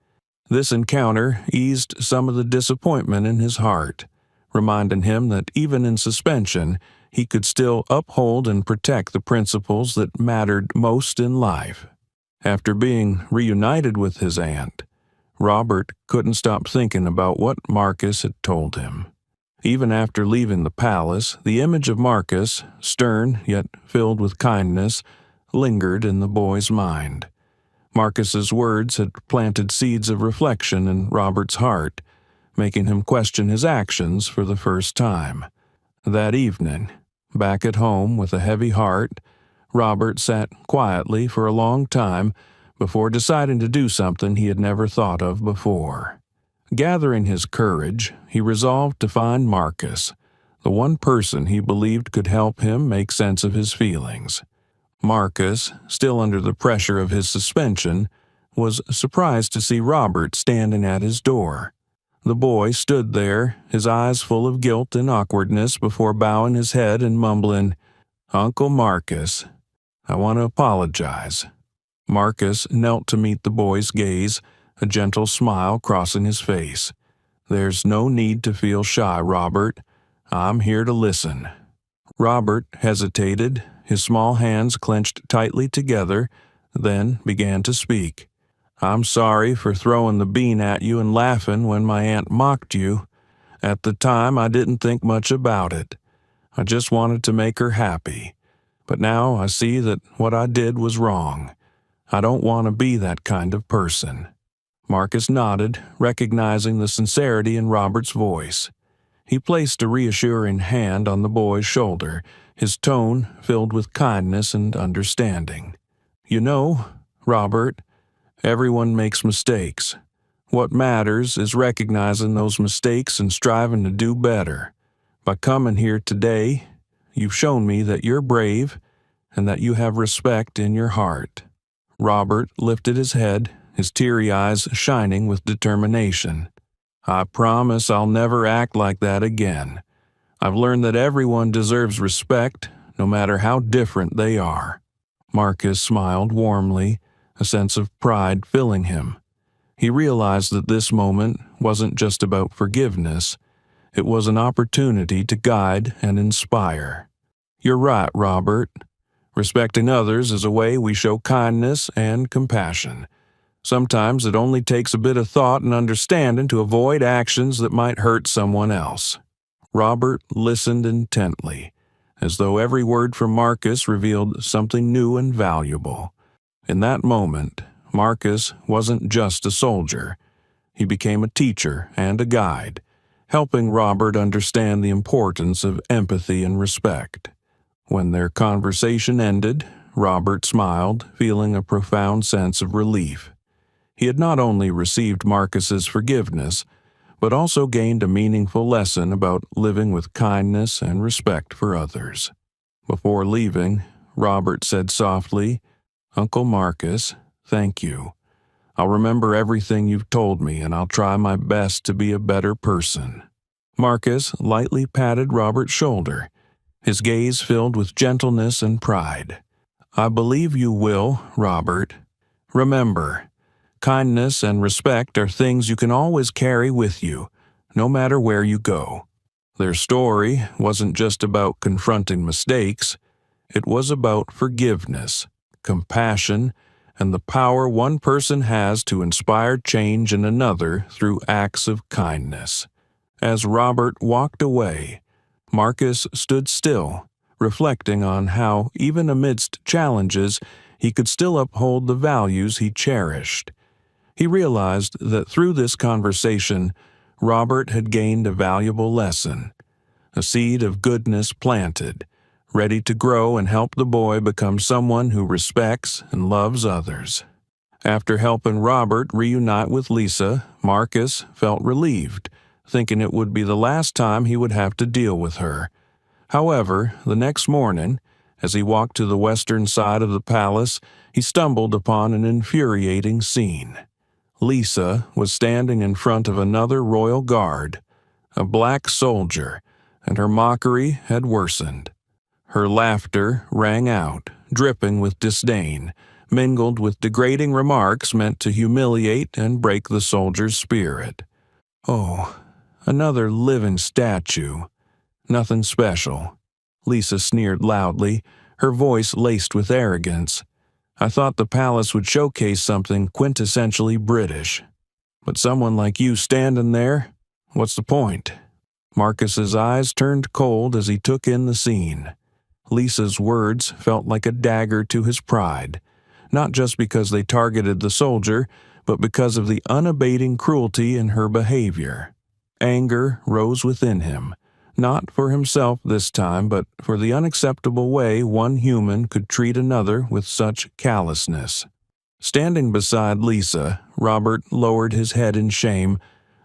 Speaker 1: This encounter eased some of the disappointment in his heart, reminding him that even in suspension, he could still uphold and protect the principles that mattered most in life. After being reunited with his aunt, Robert couldn't stop thinking about what Marcus had told him. Even after leaving the palace, the image of Marcus, stern yet filled with kindness, lingered in the boy's mind. Marcus's words had planted seeds of reflection in Robert's heart, making him question his actions for the first time. That evening, back at home with a heavy heart, Robert sat quietly for a long time before deciding to do something he had never thought of before. Gathering his courage, he resolved to find Marcus, the one person he believed could help him make sense of his feelings. Marcus, still under the pressure of his suspension, was surprised to see Robert standing at his door. The boy stood there, his eyes full of guilt and awkwardness, before bowing his head and mumbling, "Uncle Marcus, I want to apologize." Marcus knelt to meet the boy's gaze, a gentle smile crossing his face. "There's no need to feel shy, Robert. I'm here to listen." Robert hesitated, his small hands clenched tightly together, then began to speak. "I'm sorry for throwing the bean at you and laughing when my aunt mocked you. At the time, I didn't think much about it. I just wanted to make her happy. But now I see that what I did was wrong. I don't want to be that kind of person." Marcus nodded, recognizing the sincerity in Robert's voice. He placed a reassuring hand on the boy's shoulder, his tone filled with kindness and understanding. "You know, Robert, everyone makes mistakes. What matters is recognizing those mistakes and striving to do better. By coming here today, you've shown me that you're brave and that you have respect in your heart." Robert lifted his head, his teary eyes shining with determination. "I promise I'll never act like that again. I've learned that everyone deserves respect, no matter how different they are." Marcus smiled warmly, a sense of pride filling him. He realized that this moment wasn't just about forgiveness. It was an opportunity to guide and inspire. "You're right, Robert. Respecting others is a way we show kindness and compassion. Sometimes it only takes a bit of thought and understanding to avoid actions that might hurt someone else." Robert listened intently, as though every word from Marcus revealed something new and valuable. In that moment, Marcus wasn't just a soldier. He became a teacher and a guide, helping Robert understand the importance of empathy and respect. When their conversation ended, Robert smiled, feeling a profound sense of relief. He had not only received Marcus's forgiveness, but also gained a meaningful lesson about living with kindness and respect for others. Before leaving, Robert said softly, "Uncle Marcus, thank you. I'll remember everything you've told me, and I'll try my best to be a better person." Marcus lightly patted Robert's shoulder, his gaze filled with gentleness and pride. "I believe you will, Robert. Remember, kindness and respect are things you can always carry with you, no matter where you go." Their story wasn't just about confronting mistakes, it was about forgiveness, compassion, and the power one person has to inspire change in another through acts of kindness. As Robert walked away, Marcus stood still, reflecting on how, even amidst challenges, he could still uphold the values he cherished. He realized that through this conversation, Robert had gained a valuable lesson, a seed of goodness planted, ready to grow and help the boy become someone who respects and loves others. After helping Robert reunite with Lisa, Marcus felt relieved, thinking it would be the last time he would have to deal with her. However, the next morning, as he walked to the western side of the palace, he stumbled upon an infuriating scene. Lisa was standing in front of another royal guard, a black soldier, and her mockery had worsened. Her laughter rang out, dripping with disdain, mingled with degrading remarks meant to humiliate and break the soldier's spirit. "Oh, another living statue. Nothing special," Lisa sneered loudly, her voice laced with arrogance. "I thought the palace would showcase something quintessentially British. But someone like you standing there? What's the point?" Marcus's eyes turned cold as he took in the scene. Lisa's words felt like a dagger to his pride, not just because they targeted the soldier, but because of the unabating cruelty in her behavior. Anger rose within him, not for himself this time, but for the unacceptable way one human could treat another with such callousness. Standing beside Lisa, Robert lowered his head in shame,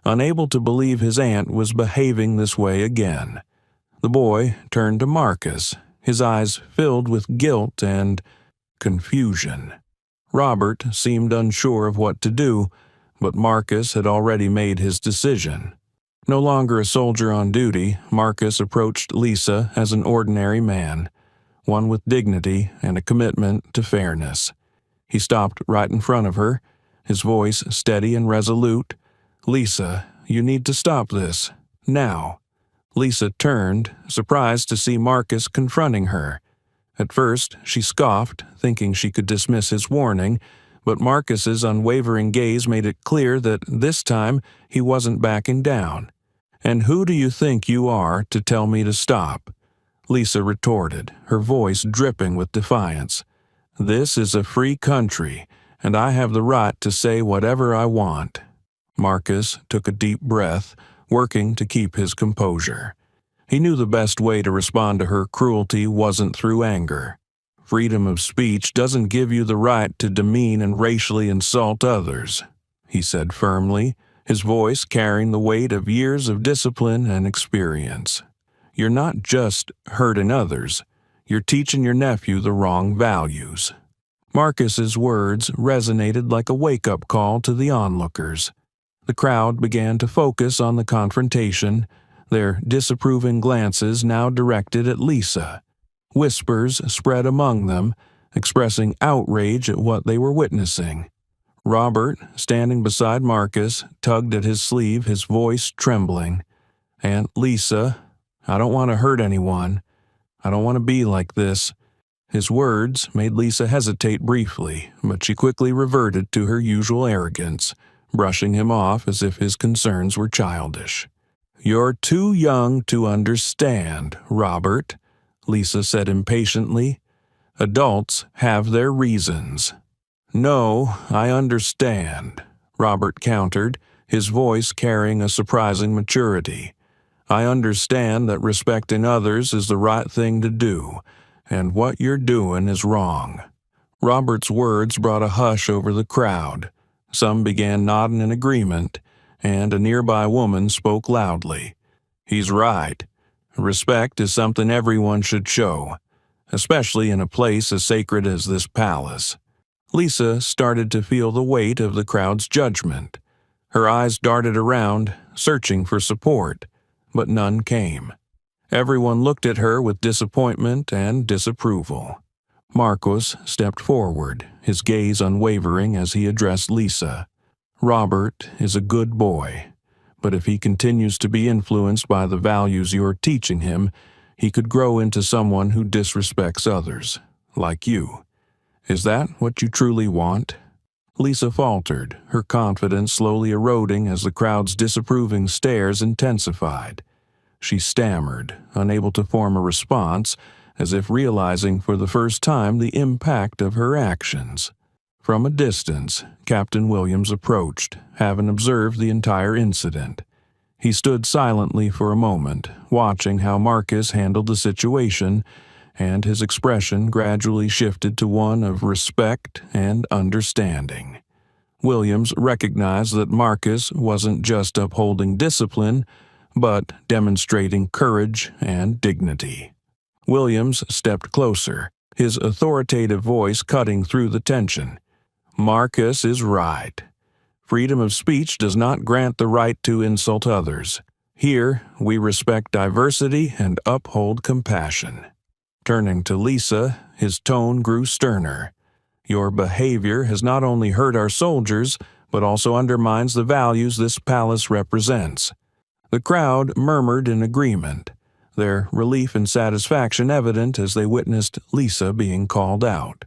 Speaker 1: unable to believe his aunt was behaving this way again. The boy turned to Marcus, his eyes filled with guilt and confusion. Robert seemed unsure of what to do, but Marcus had already made his decision. No longer a soldier on duty, Marcus approached Lisa as an ordinary man, one with dignity and a commitment to fairness. He stopped right in front of her, his voice steady and resolute. "Lisa, you need to stop this. Now." Lisa turned, surprised to see Marcus confronting her. At first, she scoffed, thinking she could dismiss his warning, but Marcus's unwavering gaze made it clear that this time he wasn't backing down. "And who do you think you are to tell me to stop?" Lisa retorted, her voice dripping with defiance. "This is a free country, and I have the right to say whatever I want." Marcus took a deep breath, working to keep his composure. He knew the best way to respond to her cruelty wasn't through anger. "Freedom of speech doesn't give you the right to demean and racially insult others," he said firmly, his voice carrying the weight of years of discipline and experience. "You're not just hurting others, you're teaching your nephew the wrong values." Marcus's words resonated like a wake-up call to the onlookers. The crowd began to focus on the confrontation, their disapproving glances now directed at Lisa. Whispers spread among them, expressing outrage at what they were witnessing. Robert, standing beside Marcus, tugged at his sleeve, his voice trembling. "Aunt Lisa, I don't want to hurt anyone. I don't want to be like this." His words made Lisa hesitate briefly, but she quickly reverted to her usual arrogance, brushing him off as if his concerns were childish. "You're too young to understand, Robert," Lisa said impatiently. "Adults have their reasons." "No, I understand," Robert countered, his voice carrying a surprising maturity. "I understand that respecting others is the right thing to do, and what you're doing is wrong." Robert's words brought a hush over the crowd. Some began nodding in agreement, and a nearby woman spoke loudly. "He's right. Respect is something everyone should show, especially in a place as sacred as this palace." Lisa started to feel the weight of the crowd's judgment. Her eyes darted around, searching for support, but none came. Everyone looked at her with disappointment and disapproval. Marcos stepped forward, his gaze unwavering as he addressed Lisa. "Robert is a good boy, but if he continues to be influenced by the values you're teaching him, he could grow into someone who disrespects others, like you. Is that what you truly want?" Lisa faltered, her confidence slowly eroding as the crowd's disapproving stares intensified. She stammered, unable to form a response, as if realizing for the first time the impact of her actions. From a distance, Captain Williams approached, having observed the entire incident. He stood silently for a moment, watching how Marcus handled the situation, and his expression gradually shifted to one of respect and understanding. Williams recognized that Marcus wasn't just upholding discipline, but demonstrating courage and dignity. Williams stepped closer, his authoritative voice cutting through the tension. "Marcus is right. Freedom of speech does not grant the right to insult others. Here, we respect diversity and uphold compassion." Turning to Lisa, his tone grew sterner. "Your behavior has not only hurt our soldiers, but also undermines the values this palace represents." The crowd murmured in agreement, their relief and satisfaction evident as they witnessed Lisa being called out.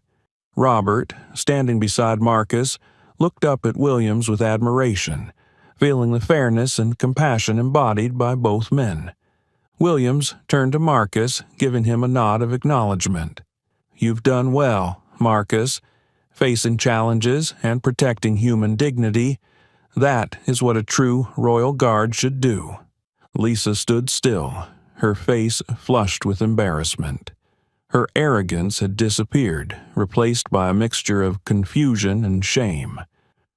Speaker 1: Robert, standing beside Marcus, looked up at Williams with admiration, feeling the fairness and compassion embodied by both men. Williams turned to Marcus, giving him a nod of acknowledgement. "You've done well, Marcus. Facing challenges and protecting human dignity, that is what a true royal guard should do." Lisa stood still, her face flushed with embarrassment. Her arrogance had disappeared, replaced by a mixture of confusion and shame.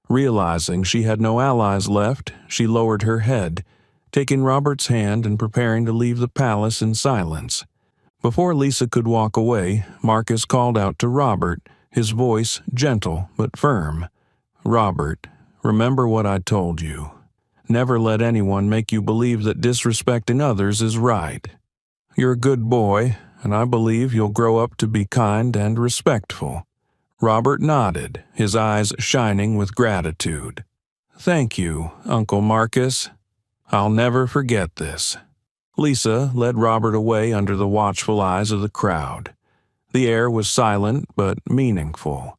Speaker 1: Realizing she had no allies left, she lowered her head, taking Robert's hand and preparing to leave the palace in silence. Before Lisa could walk away, Marcus called out to Robert, his voice gentle but firm. "Robert, remember what I told you. Never let anyone make you believe that disrespecting others is right. You're a good boy, and I believe you'll grow up to be kind and respectful." Robert nodded, his eyes shining with gratitude. "Thank you, Uncle Marcus. I'll never forget this." Lisa led Robert away under the watchful eyes of the crowd. The air was silent but meaningful.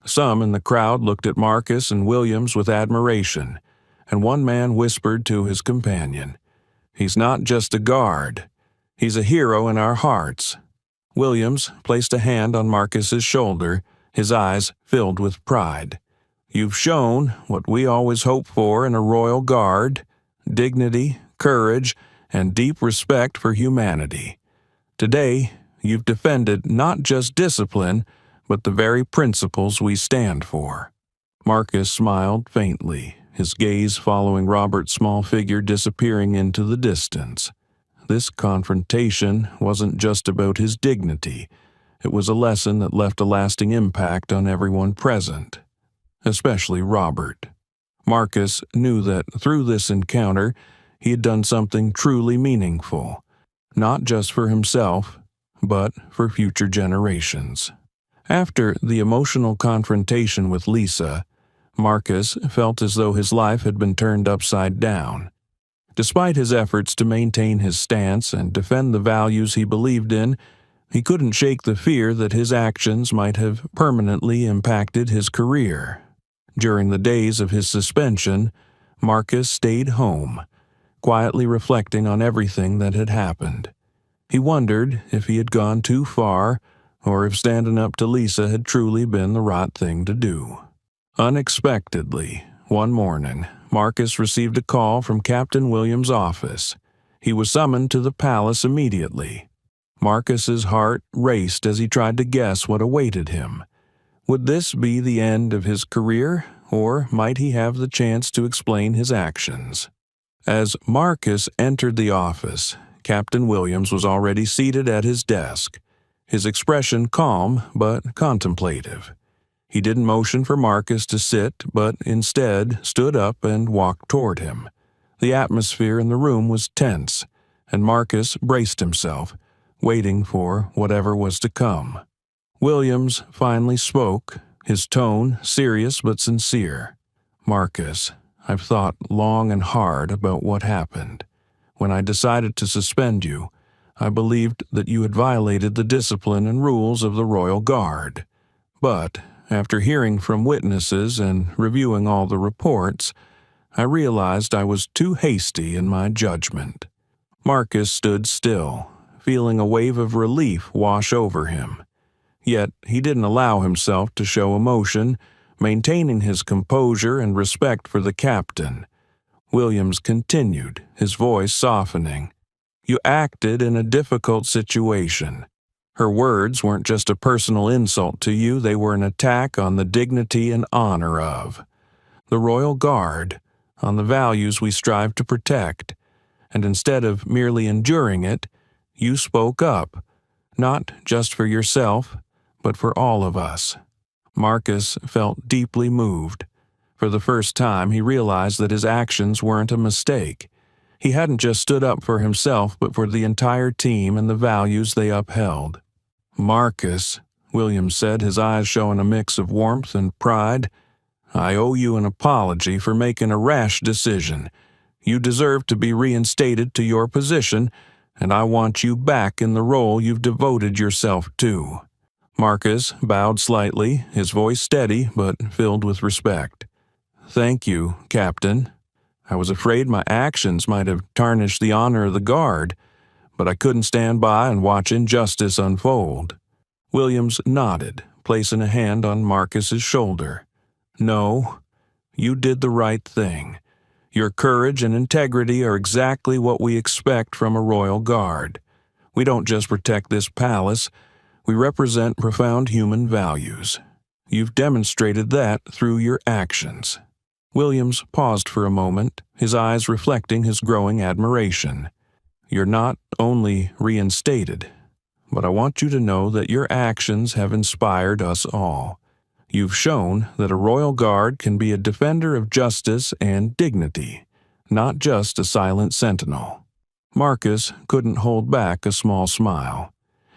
Speaker 1: Some in the crowd looked at Marcus and Williams with admiration, and one man whispered to his companion, "He's not just a guard. He's a hero in our hearts." Williams placed a hand on Marcus's shoulder, his eyes filled with pride. "You've shown what we always hoped for in a royal guard: dignity, courage, and deep respect for humanity. Today, you've defended not just discipline, but the very principles we stand for." Marcus smiled faintly, his gaze following Robert's small figure disappearing into the distance. This confrontation wasn't just about his dignity. It was a lesson that left a lasting impact on everyone present, especially Robert. Marcus knew that through this encounter, he had done something truly meaningful, not just for himself, but for future generations. After the emotional confrontation with Lisa, Marcus felt as though his life had been turned upside down. Despite his efforts to maintain his stance and defend the values he believed in, he couldn't shake the fear that his actions might have permanently impacted his career. During the days of his suspension, Marcus stayed home, quietly reflecting on everything that had happened. He wondered if he had gone too far, or if standing up to Lisa had truly been the right thing to do. Unexpectedly, one morning, Marcus received a call from Captain Williams' office. He was summoned to the palace immediately. Marcus's heart raced as he tried to guess what awaited him. Would this be the end of his career, or might he have the chance to explain his actions? As Marcus entered the office, Captain Williams was already seated at his desk, his expression calm but contemplative. He didn't motion for Marcus to sit, but instead stood up and walked toward him. The atmosphere in the room was tense, and Marcus braced himself, waiting for whatever was to come. Williams finally spoke, his tone serious but sincere. "Marcus, I've thought long and hard about what happened. When I decided to suspend you, I believed that you had violated the discipline and rules of the Royal Guard. But after hearing from witnesses and reviewing all the reports, I realized I was too hasty in my judgment." Marcus stood still, feeling a wave of relief wash over him. Yet he didn't allow himself to show emotion, maintaining his composure and respect for the captain. Williams continued, his voice softening. "You acted in a difficult situation. Her words weren't just a personal insult to you, they were an attack on the dignity and honor of the Royal Guard, on the values we strive to protect. And instead of merely enduring it, you spoke up, not just for yourself, but for all of us." Marcus felt deeply moved. For the first time, he realized that his actions weren't a mistake. He hadn't just stood up for himself, but for the entire team and the values they upheld. "Marcus," Williams said, his eyes showing a mix of warmth and pride, "I owe you an apology for making a rash decision. You deserve to be reinstated to your position, and I want you back in the role you've devoted yourself to." Marcus bowed slightly, his voice steady but filled with respect. "Thank you, Captain. I was afraid my actions might have tarnished the honor of the Guard, but I couldn't stand by and watch injustice unfold." Williams nodded, placing a hand on Marcus's shoulder. "No, you did the right thing. Your courage and integrity are exactly what we expect from a Royal Guard. We don't just protect this palace, we represent profound human values. You've demonstrated that through your actions." Williams paused for a moment, his eyes reflecting his growing admiration. "You're not only reinstated, but I want you to know that your actions have inspired us all. You've shown that a Royal Guard can be a defender of justice and dignity, not just a silent sentinel." Marcus couldn't hold back a small smile.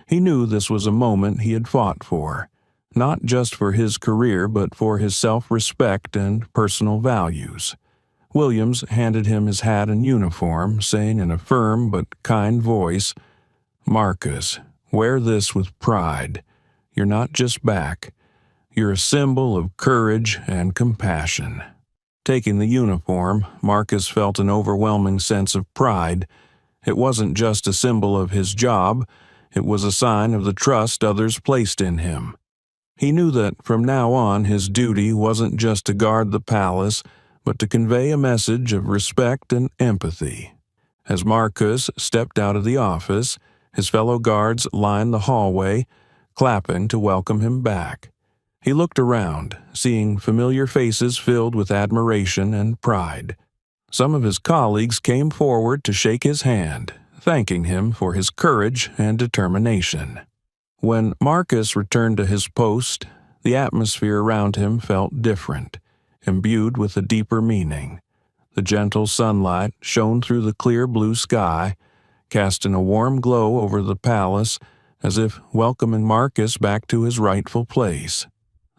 Speaker 1: He knew this was a moment he had fought for, not just for his career but for his self-respect and personal values. Williams handed him his hat and uniform, saying in a firm but kind voice, "Marcus, wear this with pride. You're not just back. You're a symbol of courage and compassion." Taking the uniform, Marcus felt an overwhelming sense of pride. It wasn't just a symbol of his job, it was a sign of the trust others placed in him. He knew that from now on his duty wasn't just to guard the palace, but to convey a message of respect and empathy. As Marcus stepped out of the office, his fellow guards lined the hallway, clapping to welcome him back. He looked around, seeing familiar faces filled with admiration and pride. Some of his colleagues came forward to shake his hand, thanking him for his courage and determination. When Marcus returned to his post, the atmosphere around him felt different, imbued with a deeper meaning. The gentle sunlight shone through the clear blue sky, casting a warm glow over the palace, as if welcoming Marcus back to his rightful place.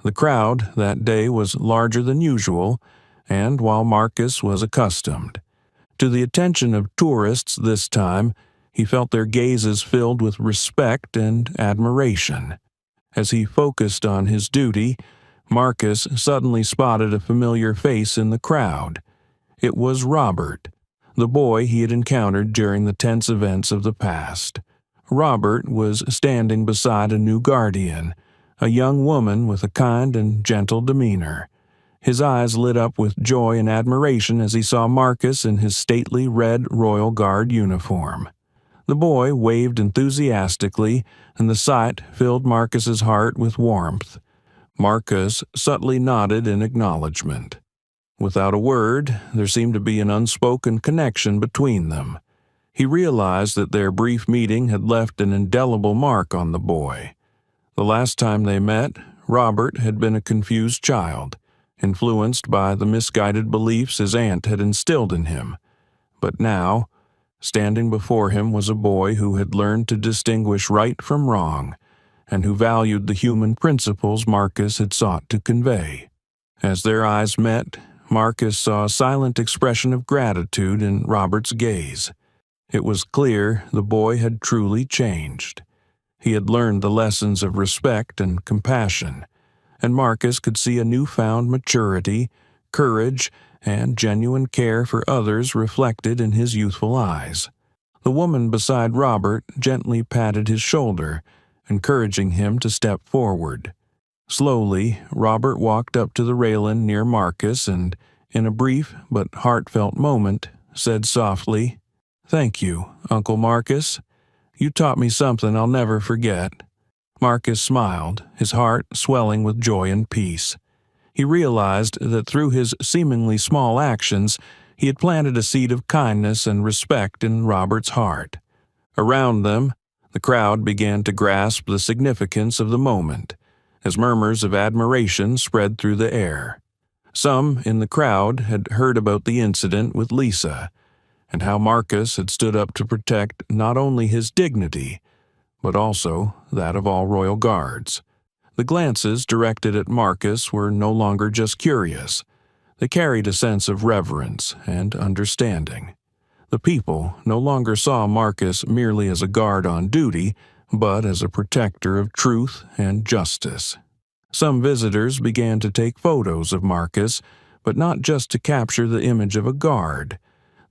Speaker 1: The crowd that day was larger than usual, and while Marcus was accustomed to the attention of tourists this time, he felt their gazes filled with respect and admiration. As he focused on his duty, Marcus suddenly spotted a familiar face in the crowd. It was Robert, the boy he had encountered during the tense events of the past. Robert was standing beside a new guardian, a young woman with a kind and gentle demeanor. His eyes lit up with joy and admiration as he saw Marcus in his stately red Royal Guard uniform. The boy waved enthusiastically, and the sight filled Marcus's heart with warmth. Marcus subtly nodded in acknowledgement. Without a word, there seemed to be an unspoken connection between them. He realized that their brief meeting had left an indelible mark on the boy. The last time they met, Robert had been a confused child, influenced by the misguided beliefs his aunt had instilled in him. But now, standing before him was a boy who had learned to distinguish right from wrong, and who valued the human principles Marcus had sought to convey. As their eyes met, Marcus saw a silent expression of gratitude in Robert's gaze. It was clear the boy had truly changed. He had learned the lessons of respect and compassion, and Marcus could see a newfound maturity, courage, and genuine care for others reflected in his youthful eyes. The woman beside Robert gently patted his shoulder, encouraging him to step forward. Slowly, Robert walked up to the railing near Marcus and, in a brief but heartfelt moment, said softly, "Thank you, Uncle Marcus. You taught me something I'll never forget." Marcus smiled, his heart swelling with joy and peace. He realized that through his seemingly small actions, he had planted a seed of kindness and respect in Robert's heart. Around them, the crowd began to grasp the significance of the moment, as murmurs of admiration spread through the air. Some in the crowd had heard about the incident with Lisa, and how Marcus had stood up to protect not only his dignity, but also that of all royal guards. The glances directed at Marcus were no longer just curious. They carried a sense of reverence and understanding. The people no longer saw Marcus merely as a guard on duty, but as a protector of truth and justice. Some visitors began to take photos of Marcus, but not just to capture the image of a guard.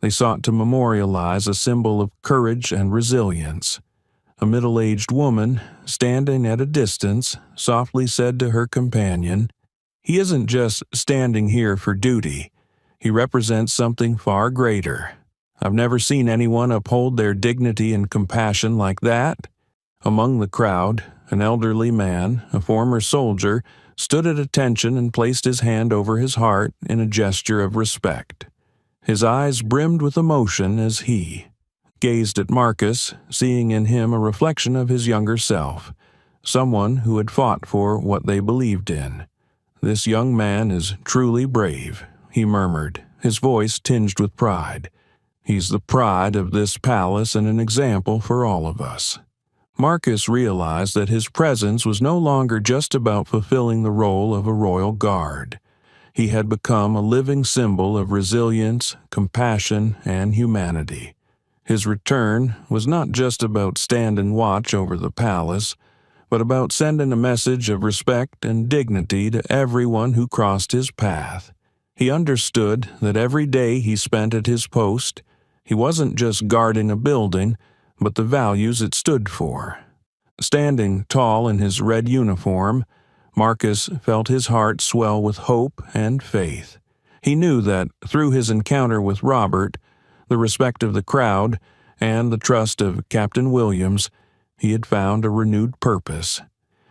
Speaker 1: They sought to memorialize a symbol of courage and resilience. A middle-aged woman, standing at a distance, softly said to her companion, "He isn't just standing here for duty. He represents something far greater. I've never seen anyone uphold their dignity and compassion like that." Among the crowd, an elderly man, a former soldier, stood at attention and placed his hand over his heart in a gesture of respect. His eyes brimmed with emotion as he gazed at Marcus, seeing in him a reflection of his younger self, someone who had fought for what they believed in. "This young man is truly brave," he murmured, his voice tinged with pride. "He's the pride of this palace and an example for all of us." Marcus realized that his presence was no longer just about fulfilling the role of a royal guard. He had become a living symbol of resilience, compassion, and humanity. His return was not just about standing watch over the palace, but about sending a message of respect and dignity to everyone who crossed his path. He understood that every day he spent at his post, he wasn't just guarding a building, but the values it stood for. Standing tall in his red uniform, Marcus felt his heart swell with hope and faith. He knew that through his encounter with Robert, the respect of the crowd, and the trust of Captain Williams, he had found a renewed purpose.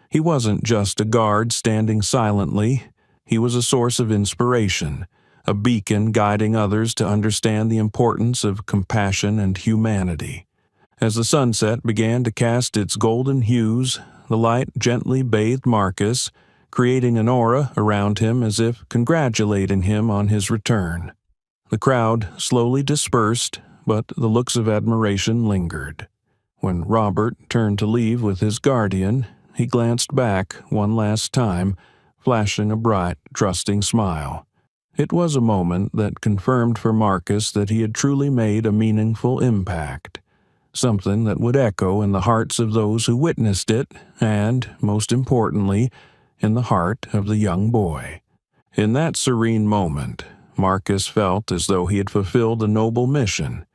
Speaker 1: He wasn't just a guard standing silently. He was a source of inspiration, a beacon guiding others to understand the importance of compassion and humanity. As the sunset began to cast its golden hues, the light gently bathed Marcus, creating an aura around him as if congratulating him on his return. The crowd slowly dispersed, but the looks of admiration lingered. When Robert turned to leave with his guardian, he glanced back one last time, flashing a bright, trusting smile. It was a moment that confirmed for Marcus that he had truly made a meaningful impact, something that would echo in the hearts of those who witnessed it, and, most importantly, in the heart of the young boy. In that serene moment, Marcus felt as though he had fulfilled a noble mission.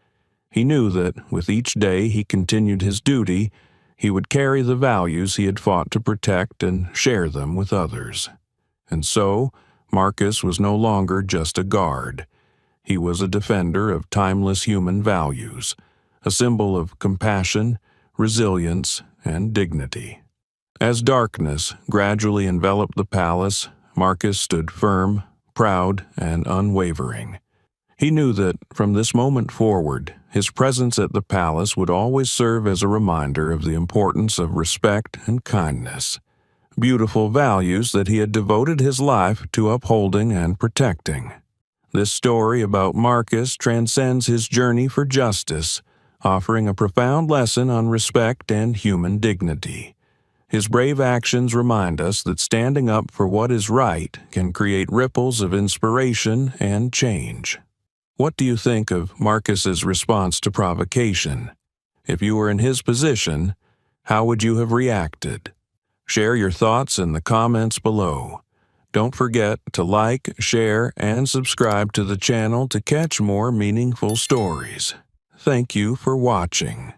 Speaker 1: He knew that, with each day he continued his duty, he would carry the values he had fought to protect and share them with others. And so, Marcus was no longer just a guard. He was a defender of timeless human values, a symbol of compassion, resilience, and dignity. As darkness gradually enveloped the palace, Marcus stood firm, proud, and unwavering. He knew that, from this moment forward, his presence at the palace would always serve as a reminder of the importance of respect and kindness, beautiful values that he had devoted his life to upholding and protecting. This story about Marcus transcends his journey for justice, offering a profound lesson on respect and human dignity. His brave actions remind us that standing up for what is right can create ripples of inspiration and change. What do you think of Marcus's response to provocation? If you were in his position, how would you have reacted? Share your thoughts in the comments below. Don't forget to like, share, and subscribe to the channel to catch more meaningful stories. Thank you for watching.